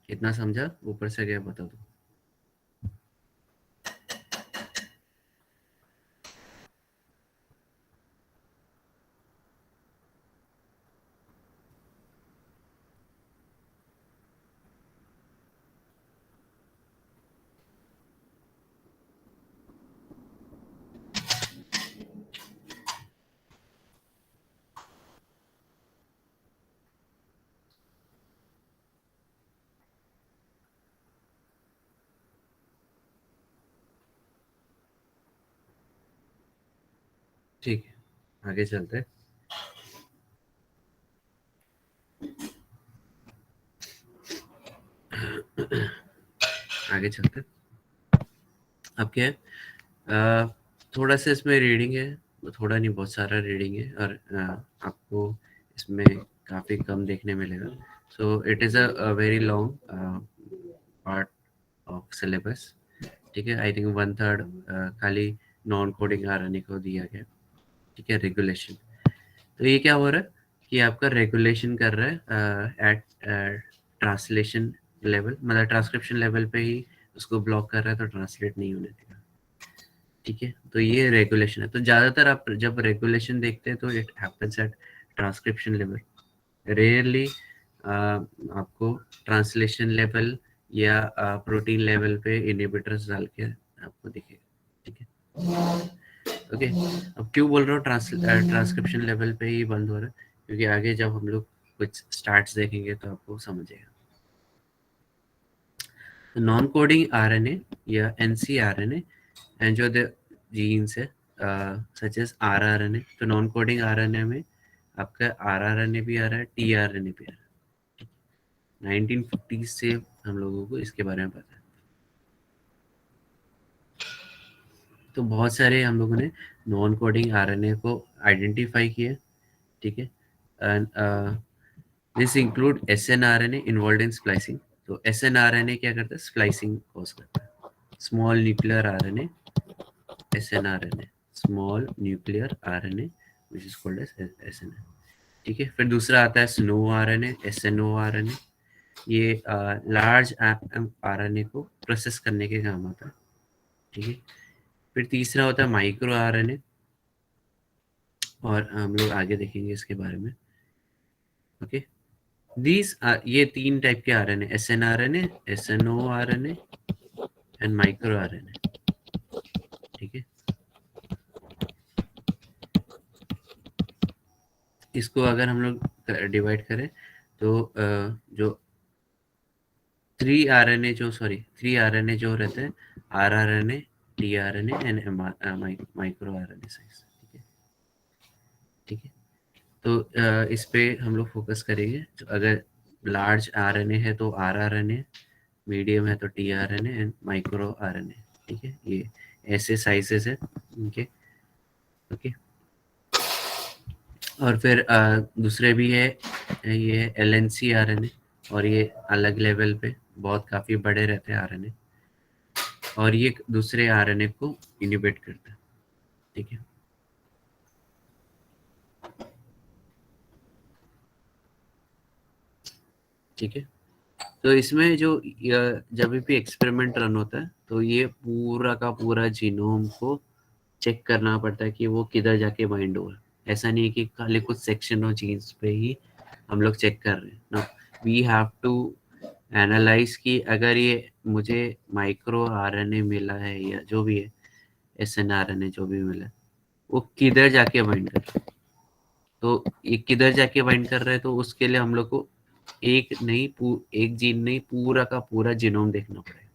इतना समझा? ऊपर से गया बता दो। ठीक है, आगे चलते हैं। आगे चलते हैं। अब क्या है, थोड़ा सा इसमें रीडिंग है, थोड़ा नहीं बहुत सारा रीडिंग है, और आपको इसमें काफ़ी कम देखने मिलेगा। So it is a very long part of syllabus, ठीक है। आई थिंक 1/3 खाली नॉन कोडिंग आरएनए को दिया गया, ठीक है, रेगुलेशन। तो ये क्या हो रहा है कि आपका रेगुलेशन कर रहा है एट ट्रांसलेशन लेवल, मतलब ट्रांसक्रिप्शन लेवल पे ही उसको ब्लॉक कर रहा है, तो ट्रांसलेट नहीं होने देगा, ठीक है। तो ये रेगुलेशन है। तो ज़्यादातर आप जब रेगुलेशन देखते हैं तो it happens at transcription level, rarely आपको ट्रांसलेशन लेवल या प्रोटीन लेवल पे इनहिबिटर्स डाल के आपको दिखेगा, ठीक है। ओके, अब क्यों बोल रहा हूँ ट्रांसक्रिप्शन लेवल पे ही बंद हो रहा है, क्योंकि आगे जब हम लोग कुछ स्टार्ट्स देखेंगे तो आपको समझेगा। नॉन कोडिंग आरएनए या एनसीआरएनए एंड जो द जीन्स है सच एज आरआरएनए, तो नॉन कोडिंग आरएनए में आपका आरआरएनए भी आ रहा है, टीआरएनए भी आ रहा है। 1950 से हम लोगों को इसके बारे में पता है। तो बहुत सारे हम लोगों ने नॉन कोडिंग आरएनए को आइडेंटिफाई किया, ठीक है। And this include snRNA involved in splicing. तो एसएनआरएनए क्या करता है? स्प्लाइसिंग कॉज करता है। Small nuclear RNA, snRNA, small nuclear RNA which is called as SNA, ठीक है। फिर दूसरा आता है स्नो आरएनए, एसएनओ आरएनए, ये लार्ज आरएनए को प्रोसेस करने के काम आता है, ठीक है। फिर तीसरा होता है माइक्रो आरएनए, और हम लोग आगे देखेंगे इसके बारे में। ओके, दीज ये 3 टाइप के RNA, snRNA, SNO RNA and micro RNA, ठीक है। इसको अगर हम लोग डिवाइड करें तो जो 3 आरएनए जो रहते हैं, rRNA, tRNA and micro RNA size, ठीक है, ठीक है। तो इस पे हम लोग फोकस करेंगे। तो अगर लार्ज आरएनए है तो आरआरएनए, मीडियम है तो टीआरएनए एंड माइक्रो आरएनए, ठीक है। ये ऐसे साइजेस है इनके, ओके। और फिर दूसरे भी है, ये एलएनसी आरएनए, और ये अलग लेवल पे बहुत काफ़ी बड़े रहते हैं आरएनए, और ये दूसरे आरएनए को इनिबिट करता है, ठीक है। ठीक है, तो इसमें जो जब भी एक्सपेरिमेंट रन होता है तो ये पूरा का पूरा जीनोम को चेक करना पड़ता है कि वो किधर जाके बाइंड हो रहा है। ऐसा नहीं है कि खाली कुछ सेक्शन ऑफ जीन्स पे ही हम लोग चेक कर रहे हैं ना, वी हैव टू एनालाइज कि अगर ये मुझे माइक्रो आरएनए मिला है या जो भी है, एसएनआरएनए जो भी मिला है, वो किधर जाके बाइंड कर रहा है। तो ये किधर जाके बाइंड कर रहा है, तो उसके लिए हम लोग को एक जीन नहीं, पूरा का पूरा जीनोम देखना पड़ेगा,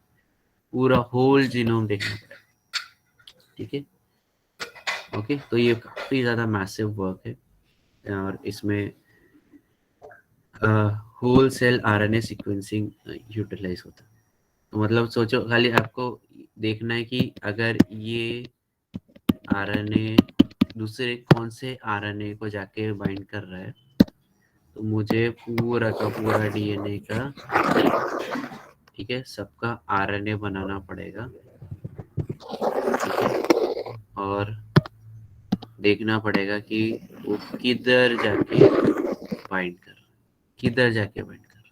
पूरा होल जीनोम देखना पड़ेगा, ठीक है। ओके, तो ये काफ़ी ज़्यादा मैसिव वर्क है, और इसमें whole cell RNA sequencing utilize होता है। तो मतलब सोचो, खाली आपको देखना है कि अगर ये आरएनए दूसरे कौन से आरएनए को जाके बाइंड कर रहा है, तो मुझे पूरा का पूरा डीएनए का, ठीक है, सबका आरएनए बनाना पड़ेगा, ठीक है। और देखना पड़ेगा कि वो किधर जाके बाइंड कर रहा है, किधर जाके बाइंड कर रहा है,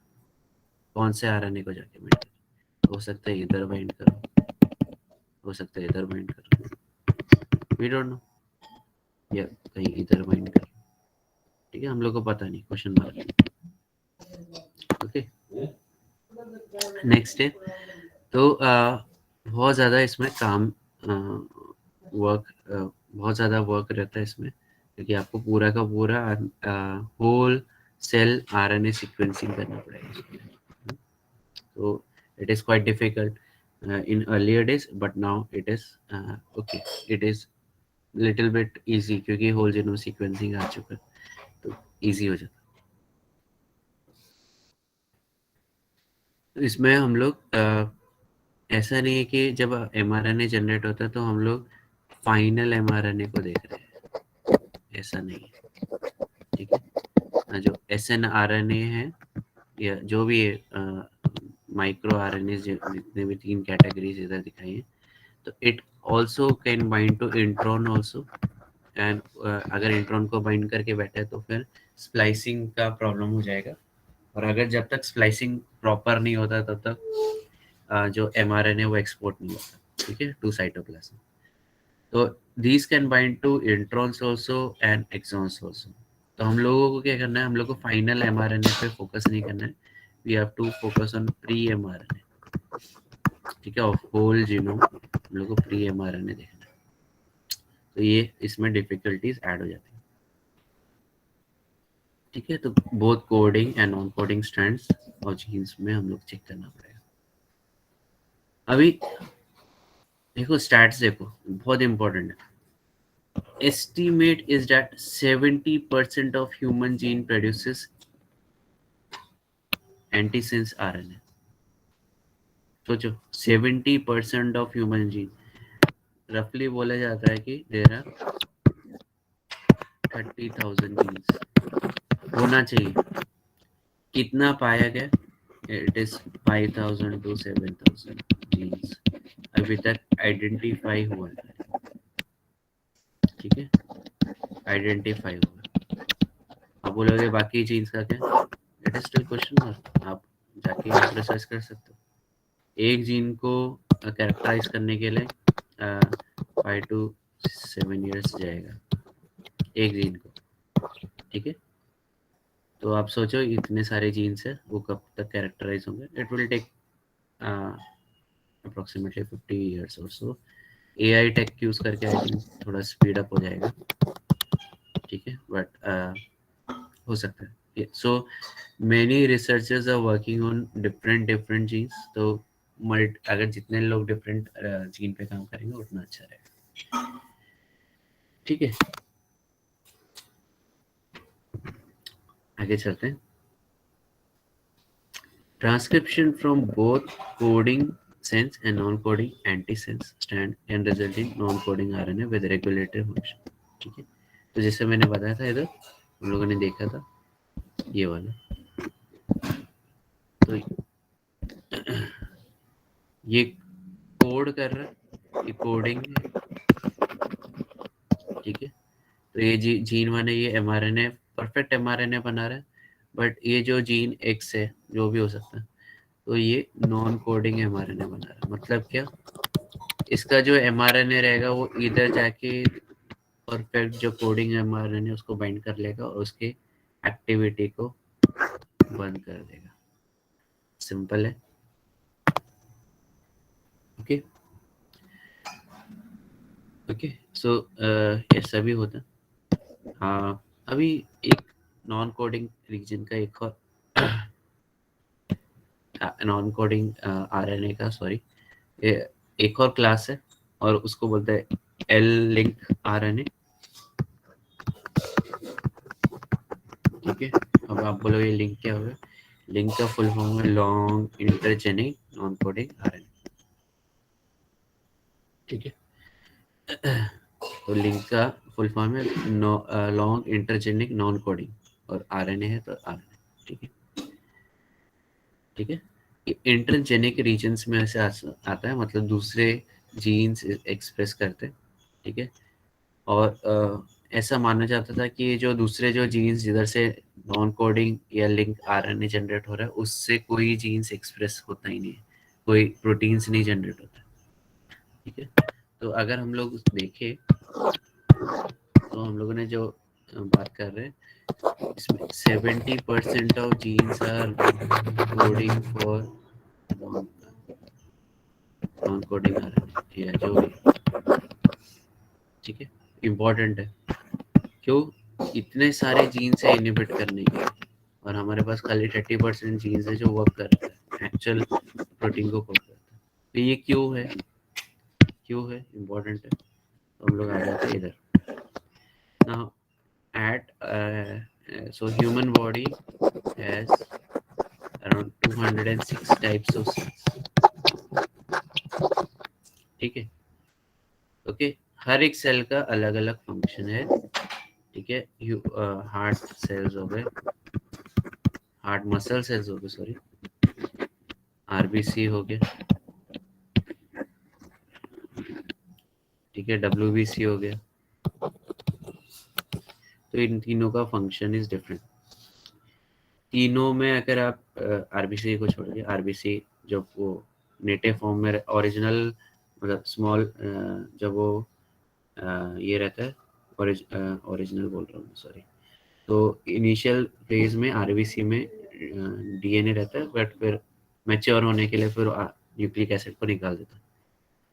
कौन से आरएनए को जाके बाइंड कर रहा है। हो सकता है इधर बाइंड करो, हो सकता है इधर बाइंड करो, वी डोंट नो, या कहीं इधर बाइंड करो, ठीक है, हम लोग को पता नहीं, क्वेश्चन मार्क। ओके, नेक्स्ट है, तो बहुत ज़्यादा इसमें काम वर्क बहुत ज़्यादा वर्क रहता है इसमें, क्योंकि आपको पूरा का पूरा होल सेल आरएनए सीक्वेंसिंग करना पड़ेगा इसके लिए। तो it is quite difficult in earlier days, but now it is okay, it is little bit easy, क्योंकि होल जीनोम सीक्वेंसिंग आ चुका है, तो इजी हो जाता है। तो इसमें हम लोग ऐसा नहीं है कि जब mRNA जनरेट होता है तो हम लोग फाइनल mRNA को देख रहे हैं, ऐसा नहीं है, ठीक है। जो SNRNA है या जो भी है, माइक्रो आरएनए जितने भी 3 कैटेगरीज इधर दिखाई है, तो it also can bind to intron also, and अगर इंट्रॉन को बाइंड करके बैठे तो फिर स्प्लाइसिंग का प्रॉब्लम हो जाएगा, और अगर जब तक स्प्लाइसिंग प्रॉपर नहीं होता तब तक जो mRNA वो एक्सपोर्ट नहीं होता, ठीक है, टू साइटोप्लाज्म। तो these can bind to introns also and exons also. तो हम लोगों को क्या करना है, हम लोग को फाइनल mRNA पे फोकस नहीं करना है, we have to focus on pre mRNA, ठीक है, और होल जीनोम हम लोग को प्री mRNA देखना है। तो ये इसमें डिफिकल्टीज ऐड हो जाती है, ठीक है। तो both coding and non coding strands और जीन्स में हम लोग चेक करना पड़ेगा। अभी देखो स्टैट्स, देखो बहुत इंपॉर्टेंट है। Estimate is that 70% of human gene produces antisense RNA. सोचो 70% ऑफ ह्यूमन जीन, रफली बोला जाता है कि देर आर 30,000 जीन्स होना चाहिए, कितना पाया गया, इट इज 5,000 to 7,000 जीन्स अभी तक आइडेंटिफाई हुआ है, ठीक है, आइडेंटिफाई हुआ। अब बोलोगे बाकी जीन्स का क्या, it is still question mark, आप जाके आप रिसर्च कर सकते हो। एक जीन को कैरेक्टराइज करने के लिए 5 to 7 ईयर्स जाएगा एक जीन को, ठीक है। तो आप सोचो इतने सारे जीन्स है वो कब तक कैरेक्टराइज होंगे। It will take approximately 50 years or so. AI tech use करके आई थिंक थोड़ा स्पीड अप हो जाएगा, ठीक है, बट हो सकता है। So many researchers are working on different genes. तो अगर जितने लोग डिफरेंट जीन पे काम करेंगे उतना अच्छा रहेगा, ठीक है। आगे चलते हैं। Transcription from both coding sense and non-coding antisense strand can result in non-coding RNA with regulatory function, ठीक है। तो जैसे मैंने बताया था, इधर हम लोगों ने देखा था ये वाला, तो ये कोड कर रहा है, ये कोडिंग है, ठीक है। तो ये जीन वन है, ये mRNA परफेक्ट mRNA बना रहा है, बट ये जो जीन एक्स है जो भी हो सकता है, तो ये नॉन कोडिंग mRNA बना रहा है। मतलब क्या, इसका जो mRNA रहेगा वो इधर जाके परफेक्ट जो कोडिंग mRNA उसको बाइंड कर लेगा और उसके एक्टिविटी को बंद कर देगा। सिंपल है, ओके ओके। सो ऐसा भी होता है। हाँ, अभी एक नॉन कोडिंग रीजन का एक और नॉन कोडिंग आरएनए का, सॉरी, एक और क्लास है और उसको बोलते हैं एल लिंक आरएनए, ठीक है। अब आप बोलो ये लिंक क्या होगा। लिंक का फुल फॉर्म है long intergenic non coding RNA, ठीक है। तो लिंक का फुल फॉर्म है लॉन्ग इंटरजेनिक नॉन कोडिंग, और आरएनए है तो आरएनए, ठीक है, ठीक है। इंटरजेनिक रीजन्स में ऐसे आता है, मतलब दूसरे जीन्स एक्सप्रेस करते हैं, ठीक है। और ऐसा माना जाता था कि जो दूसरे जो जीन्स जिधर से नॉन कोडिंग या लिंक आरएनए जनरेट हो रहा है उससे कोई जीन्स एक्सप्रेस होता ही नहीं है, कोई प्रोटीन्स नहीं जनरेट होता, ठीक है। तो अगर हम लोग देखें तो हम लोगों ने जो बात कर रहे हैं इसमें 70% of genes are coding for non coding RNA या जो भी, ठीक है, इम्पोर्टेंट है। क्यों, इतने सारे जीन्स है इनहिबिट करने के और हमारे पास खाली 30% जीन्स है जो वर्क करता है, एक्चुअल प्रोटीन को कोड करता है। तो ये क्यों है इम्पोर्टेंट है। तो हम लोग आ जाते हैं इधर। Now at so human body has around 206 types of cells, ठीक है, ओके। हर एक सेल का अलग अलग फंक्शन है, ठीक है। हार्ट सेल्स हो गए, हार्ट मसल सेल्स हो गए, सॉरी, आरबीसी हो गया, ठीक है, डब्ल्यूबीसी हो गया। तो इन तीनों का फंक्शन इज डिफरेंट। तीनों में अगर आप आरबीसी को छोड़िए, आरबीसी जब वो नेटिव फॉर्म में ओरिजिनल, मतलब स्मॉल, जब वो ये रहता है, ओरिजिनल बोल रहा हूँ, सॉरी। तो इनिशियल फेज में आरबीसी में डीएनए रहता है, बट फिर मैच्योर होने के लिए फिर न्यूक्लिक एसिड को निकाल देता है,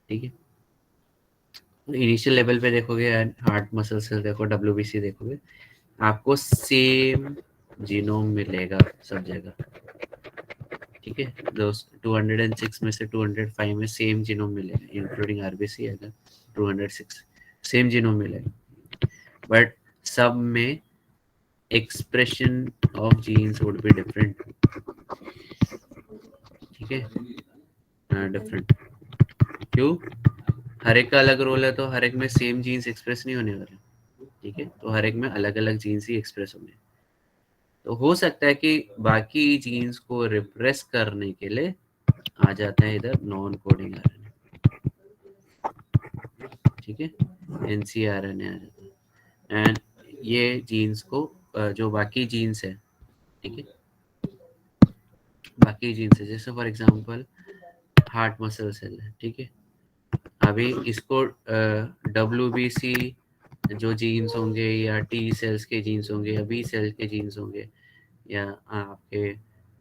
ठीक है। इनिशियल लेवल पे देखोगे, हार्ट मसल सेल देखो, डब्ल्यूबीसी देखोगे, आपको सेम जीनोम मिलेगा सब जगह, ठीक है। 206 में से 205 में सेम जीनोम मिलेगा, इंक्लूडिंग आरबीसी। अगर 206 सेम जीनोम मिलेगा, बट सब में expression of genes would be different, ठीक है, डिफरेंट। क्यों, हर एक का अलग रोल है, तो हर एक में सेम जीन्स एक्सप्रेस नहीं होने वाले, ठीक है। तो हर एक में अलग अलग जीन्स ही एक्सप्रेस होंगे। तो हो सकता है कि बाकी जीन्स को रिप्रेस करने के लिए आ जाता है इधर नॉन कोडिंग आरएनए, ठीक है, एनसीआरएनए आ जाता है। एंड ये जीन्स को जो बाकी जीन्स है, ठीक है, बाकी जीन से, जैसे for example heart muscle cell है, ठीक है। अभी इसको WBC जो जीन्स होंगे या टी सेल्स के जीन्स होंगे या बी सेल के जीन्स होंगे या आपके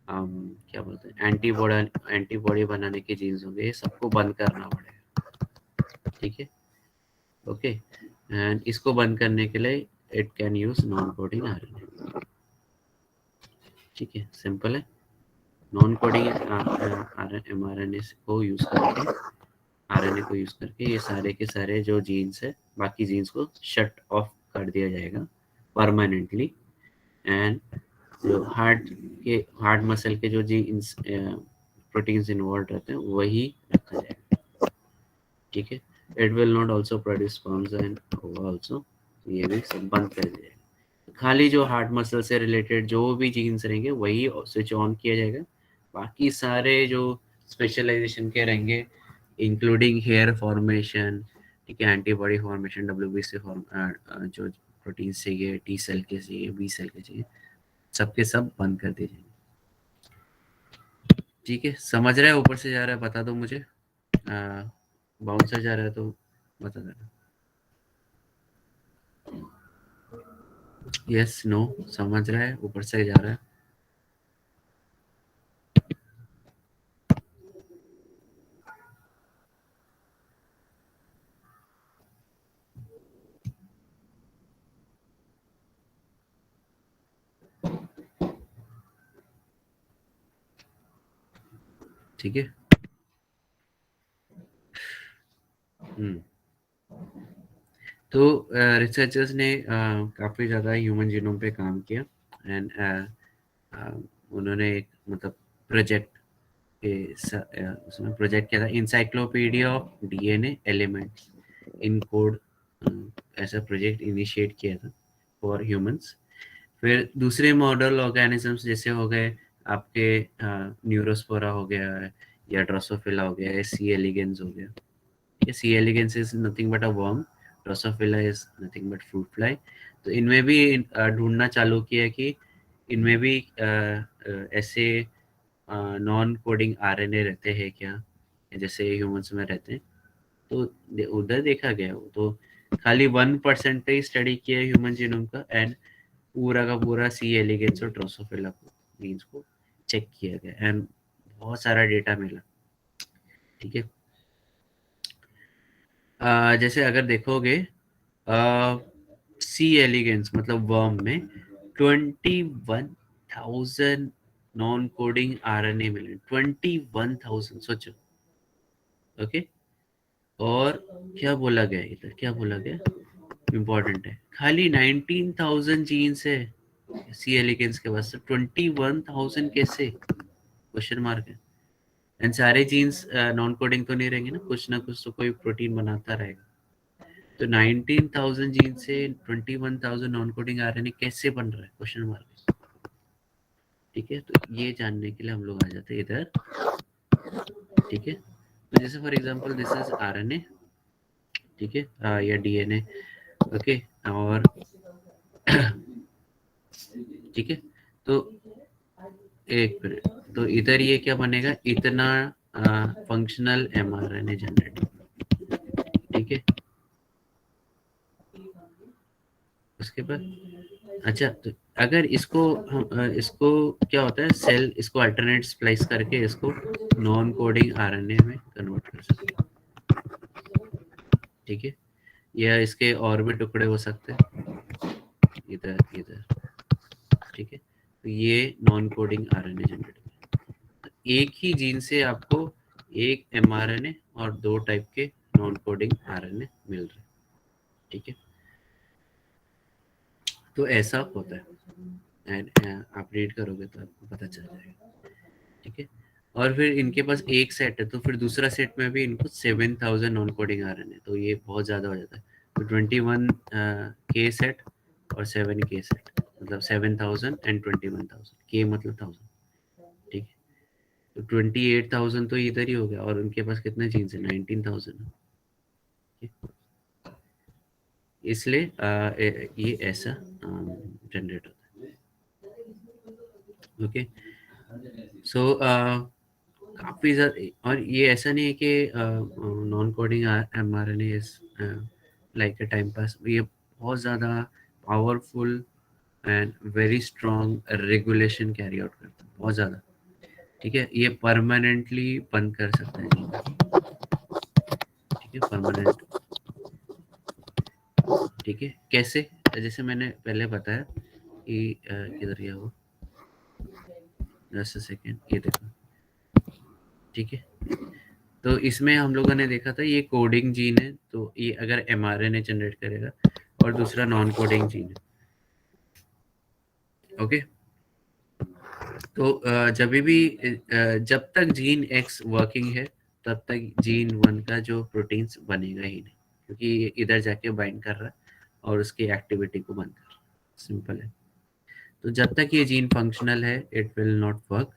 क्या बोलते हैं एंटीबॉडी बनाने के जीन्स होंगे, ये सबको बंद करना पड़ेगा, ठीक है। ओके, एंड इसको बंद करने के लिए it can use non coding RNA, ठीक है, सिंपल है। नॉन कोडिंग mRNA को यूज करके, आरएनए को यूज करके ये सारे के सारे जो जीन्स है, बाकी जीन्स को शट ऑफ कर दिया जाएगा परमानेंटली, एंड जो हार्ट मसल के जो जीन्स प्रोटीन्स इन्वॉल्व रहते हैं वही रखा जाएगा, ठीक है। It will not also produce sperms and ओवा ऑल्सो, ये भी सब बंद कर दिया जाएगा। खाली जो हार्ट मसल से रिलेटेड जो भी जीन्स रहेंगे वही स्विच ऑन किया जाएगा, बाकी सारे जो स्पेशलाइजेशन के रहेंगे इंक्लूडिंग हेयर फॉर्मेशन, ठीक है, एंटीबॉडी फॉर्मेशन, WBC फॉर्म, जो प्रोटीन चाहिए, टी सेल के चाहिए, बी सेल के चाहिए, सबके सब बंद कर दिए जाएंगे, ठीक है। समझ रहे हैं? ऊपर से जा रहा है बता दो मुझे, बाउंसर जा रहा है तो बता देना, यस नो, समझ रहा है? ऊपर से जा रहा है? ठीक है। तो रिसर्चर्स ने काफ़ी ज़्यादा ह्यूमन जीनोम पे काम किया, एंड उन्होंने एक मतलब प्रोजेक्ट के उसमें प्रोजेक्ट किया था, encyclopedia of DNA elements in code, ऐसा प्रोजेक्ट इनिशिएट किया था फॉर ह्यूमंस। फिर दूसरे मॉडल ऑर्गेनिजम्स जैसे हो गए आपके न्यूरोस्पोरा हो गया या ड्रोसोफिला हो गया, सी एलिगेंस हो गया, C elegans is nothing but a worm, Drosophila is nothing but fruit fly. तो इनमें भी ढूंढना चालू किया कि इनमें भी ऐसे नॉन कोडिंग आरएनए रहते हैं क्या, जैसे ह्यूमंस में रहते हैं। तो उधर देखा गया, वो तो खाली 1% ही स्टडी किया ह्यूमन जीनोम का, एंड पूरा का पूरा सी एलिगेंस और ड्रोसोफिला को जीन्स को चेक किया गया, एंड बहुत सारा डेटा मिला, ठीक है। जैसे अगर देखोगे सी एलिगेंस मतलब वर्म में 21,000 नॉन कोडिंग आरएनए मिले, 21,000, सोचो। ओके, और क्या बोला गया इधर, क्या बोला गया, इम्पोर्टेंट है, खाली 19,000 जीन्स है सी एलिगेंस के पास, 21,000 कैसे, क्वेश्चन मार्क है। एंड सारे जीन्स नॉन कोडिंग तो नहीं रहेंगे ना कुछ तो कोई प्रोटीन बनाता रहेगा। तो 19,000 जीन से 21,000 नॉन कोडिंग आरएनए कैसे बन रहा है, क्वेश्चन मार्क, ठीक है। तो ये जानने के लिए हम लोग आ जाते हैं इधर, ठीक है। तो जैसे for example this is RNA, ठीक है, या डीएनए, ओके, और ठीक है। तो एक मिनट, तो इधर ये क्या बनेगा, इतना फंक्शनल mRNA जनरेट, ठीक है। उसके बाद अच्छा, तो अगर इसको हम इसको क्या होता है, सेल इसको अल्टरनेट स्प्लाइस करके इसको नॉन कोडिंग आरएनए में कन्वर्ट कर सकते हैं, ठीक है। या इसके और भी टुकड़े हो सकते हैं, इधर इधर, ठीक है। तो ये नॉन कोडिंग आरएनए जनरेट, एक ही जीन से आपको एक mRNA और दो टाइप के नॉन कोडिंग आरएनए मिल रहे हैं, ठीक है। तो ऐसा होता है, एंड आप रीड करोगे तो आपको पता चल जाएगा, ठीक है। और फिर इनके पास एक सेट है, तो फिर दूसरा सेट में भी इनको 7,000 नॉन कोडिंग आ रहे हैं, तो ये बहुत ज़्यादा हो जाता है। तो 21 के सेट और 7 के सेट, मतलब 7,000 एंड 21,000, के मतलब 1000, ठीक है। तो 28,000 तो इधर ही हो गया, और उनके पास कितने जीन्स है, 19,000, इसलिए ये ऐसा जनरेट होता है, ओके। सो काफ़ी ज़्यादा, और ये ऐसा नहीं है कि non coding mRNA is like a time pass. ये बहुत ज़्यादा powerful and very strong regulation carry out करता है, बहुत ज़्यादा। ठीक है, ये परमानेंटली बंद कर सकता है जीन। ठीक है, परमानेंट। ठीक है, कैसे? जैसे मैंने पहले बताया कि किधर गया वो, जस्ट अ सेकेंड, ये देखो। ठीक है, तो इसमें हम लोगों ने देखा था ये कोडिंग जीन है, तो ये अगर एमआरएनए जनरेट करेगा, और दूसरा नॉन कोडिंग जीन है। ओके, तो जब तक जीन एक्स वर्किंग है, तब तक जीन वन का जो प्रोटीन्स बनेगा ही नहीं, क्योंकि ये इधर जाके बाइंड कर रहा है और उसकी एक्टिविटी को बंद कर रहा है। सिंपल है। तो जब तक ये जीन फंक्शनल है, इट विल नॉट वर्क।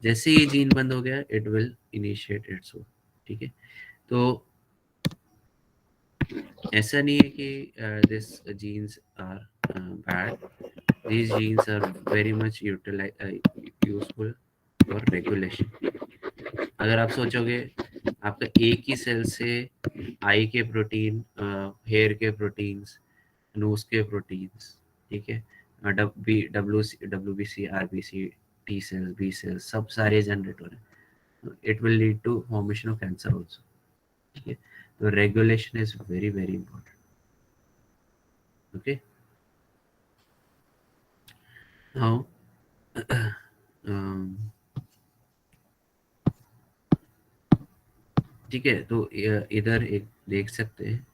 जैसे ये जीन बंद हो गया, it will initiate its work. ठीक है, तो ऐसा नहीं है कि this genes are bad. These genes are very much useful for regulation. अगर आप सोचोगे, आपका एक ही सेल से आई के प्रोटीन, हेयर के प्रोटीन्स, नोज के प्रोटीन्स, ठीक है, W B C, R B C, T cells, B cells, सब सारे जनरेट हो रहे हैं। It will lead to formation of cancer also. ठीक है, तो regulation is very very important. Okay, now ठीक है, तो इधर एक देख सकते हैं,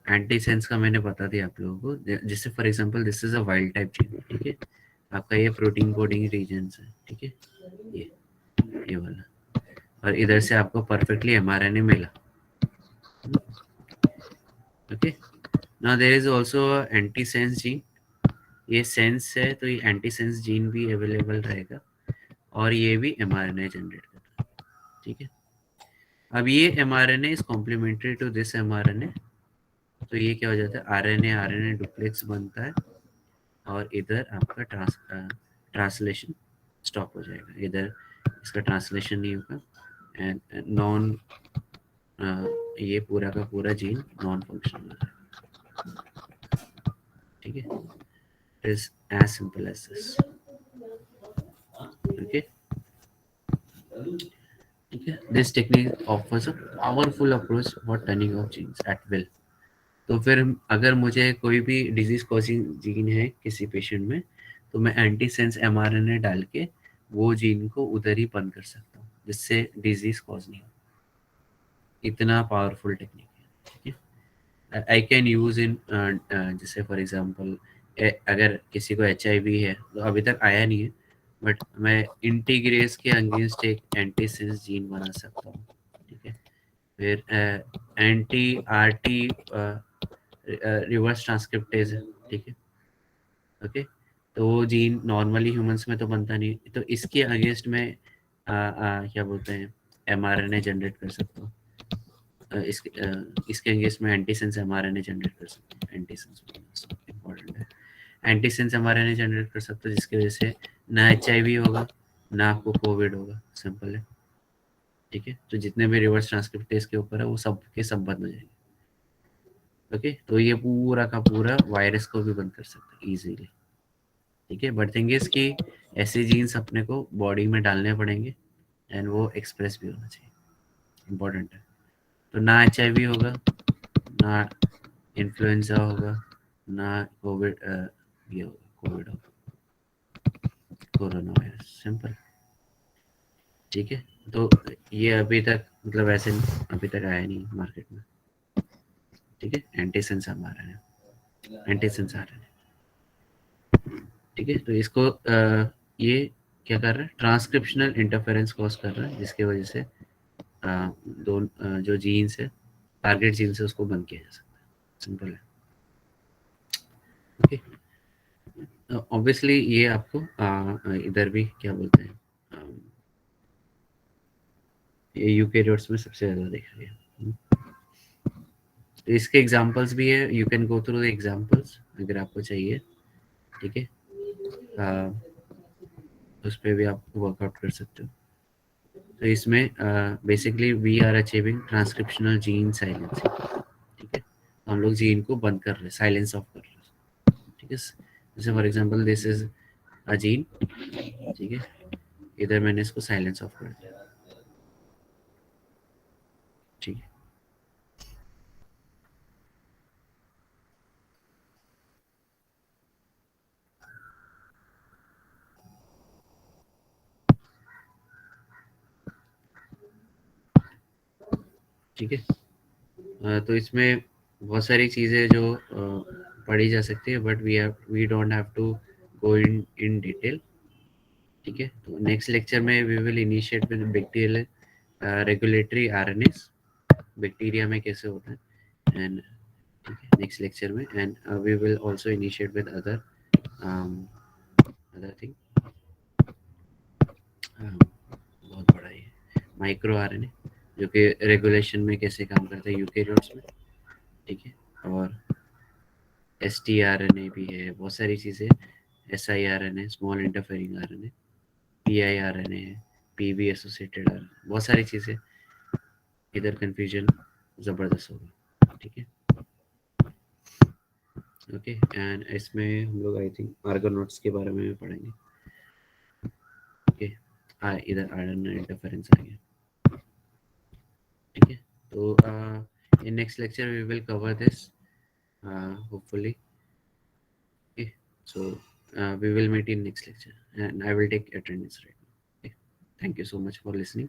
एंटी सेंस का मैंने बता दिया आप लोगों को। जैसे for example this is a wild type gene. ठीक है, आपका ये प्रोटीन कोडिंग रीजन है। ठीक है, ये वाला, और इधर से आपको परफेक्टली एमआरएनए मिला। Okay, now there is also anti sense gene. ये सेंस है, तो ये एंटी सेंस जीन भी अवेलेबल रहेगा, और ये भी एमआरएनए जनरेट करता है। ठीक है, अब ये mRNA is complementary to this mRNA, तो ये क्या हो जाता है, आरएनए आरएनए डुप्लेक्स बनता है, और इधर आपका ट्रांसलेशन स्टॉप हो जाएगा, इधर इसका ट्रांसलेशन नहीं होगा, एंड नॉन ये पूरा का पूरा जीन नॉन फंक्शनल है। ठीक है, it is as simple as this. Okay, ठीक है, this technique offers a powerful approach for turning off genes at will. तो फिर अगर मुझे कोई भी डिजीज कॉजिंग जीन है किसी पेशेंट में, तो मैं एंटी सेंस एमआरएनए डाल के वो जीन को उधर ही बंद कर सकता हूँ, जिससे डिजीज कॉज नहीं हो। इतना पावरफुल टेक्निक है। ठीक है, आई कैन यूज इन, जैसे फॉर एग्जांपल अगर किसी को HIV है, तो अभी तक आया नहीं है, बट मैं इंटीग्रेस के अगेंस्ट एक एंटी सेंस जीन बना सकता हूँ। ठीक है, फिर एंटी आरटी रिवर्स ट्रांसक्रिप्टेज है। ठीक है, ओके, तो वो जीन नॉर्मली ह्यूमंस में तो बनता नहीं, तो इसके अगेंस्ट में क्या बोलते हैं, एमआरएनए जनरेट कर सकता हूँ। इसके अगेंस्ट में एंटीसेंस एमआरएनए जनरेट कर सकते हैं। एंटीसेंस इंपॉर्टेंट है, एंटीसेंस एमआरएनए जनरेट कर सकते हो, जिसकी वजह से ना HIV होगा, ना आपको कोविड होगा। सिंपल है। ठीक है, तो जितने भी रिवर्स ट्रांसक्रिप्टेज के ऊपर है, वो सब के सब बंद हो जाएंगे। ओके, तो ये पूरा का पूरा वायरस को भी बंद कर सकते हैं इजीली। ठीक है, बट थिंग इज कि ऐसे जीन्स अपने को बॉडी में डालने पड़ेंगे, एंड वो एक्सप्रेस भी होना चाहिए। इंपॉर्टेंट है। तो ना HIV होगा, ना इन्फ्लुएंजा होगा, ना कोविड, ये होगा, कोविड होगा, कोरोना वायरस। सिंपल। ठीक है, तो ये अभी तक मतलब ऐसे अभी तक आया नहीं मार्केट में। ठीक है, एंटीसेंस हमारा है, एंटीसेंस आ रहे हैं। ठीक है, तो इसको ये क्या कर रहा है, ट्रांसक्रिप्शनल इंटरफेरेंस कॉज कर रहा है, जिसकी वजह से जो जीन्स है, टारगेट जीन्स है, उसको बंद किया जा सकता है। सिंपल है। ओके, ऑब्वियसली ये आपको इधर भी क्या बोलते हैं, ये यूकेरियोट्स में सबसे ज़्यादा दिख रही है। तो इसके एग्जांपल्स भी है, you can go through the examples अगर आपको चाहिए। ठीक है, उस पर भी आप वर्कआउट कर सकते हो। तो इसमें basically we are achieving transcriptional gene silencing. ठीक है, तो हम लोग जीन को बंद कर रहे हैं, साइलेंस ऑफ कर रहे हैं। ठीक है, जैसे for example this is a gene. ठीक है, इधर मैंने इसको साइलेंस ऑफ कर दिया। ठीक है, ठीक है। तो इसमें बहुत सारी चीज़ें जो पढ़ी जा सकती है, but we don't have to go in detail. ठीक है, तो नेक्स्ट लेक्चर में we will initiate with bacterial regulatory RNAs, bacteria में कैसे होता है। एंड ठीक है, नेक्स्ट लेक्चर में and we will also initiate with other other thing. बहुत बड़ा है माइक्रो आरएनए, जो कि रेगुलेशन में कैसे काम करता है यूकेरियोट्स में। ठीक है, और StRNA भी है, बहुत सारी चीज़ें। SIRNA small interfering RNA, PIRNA है, PB एसोसिएटेड आरएनए, बहुत सारी चीज़ें। इधर कंफ्यूजन ज़बरदस्त होगा। ठीक है, ओके। एंड इसमें हम लोग आई थिंक आर्गोनॉट्स के बारे में भी पढ़ेंगे। ओके, इधर आयरन इंटरफेरेंस आ गया। ठीक है, तो in next lecture we will cover this hopefully. Okay, so we will meet in next lecture and I will take attendance right now. Okay. Thank you so much for listening.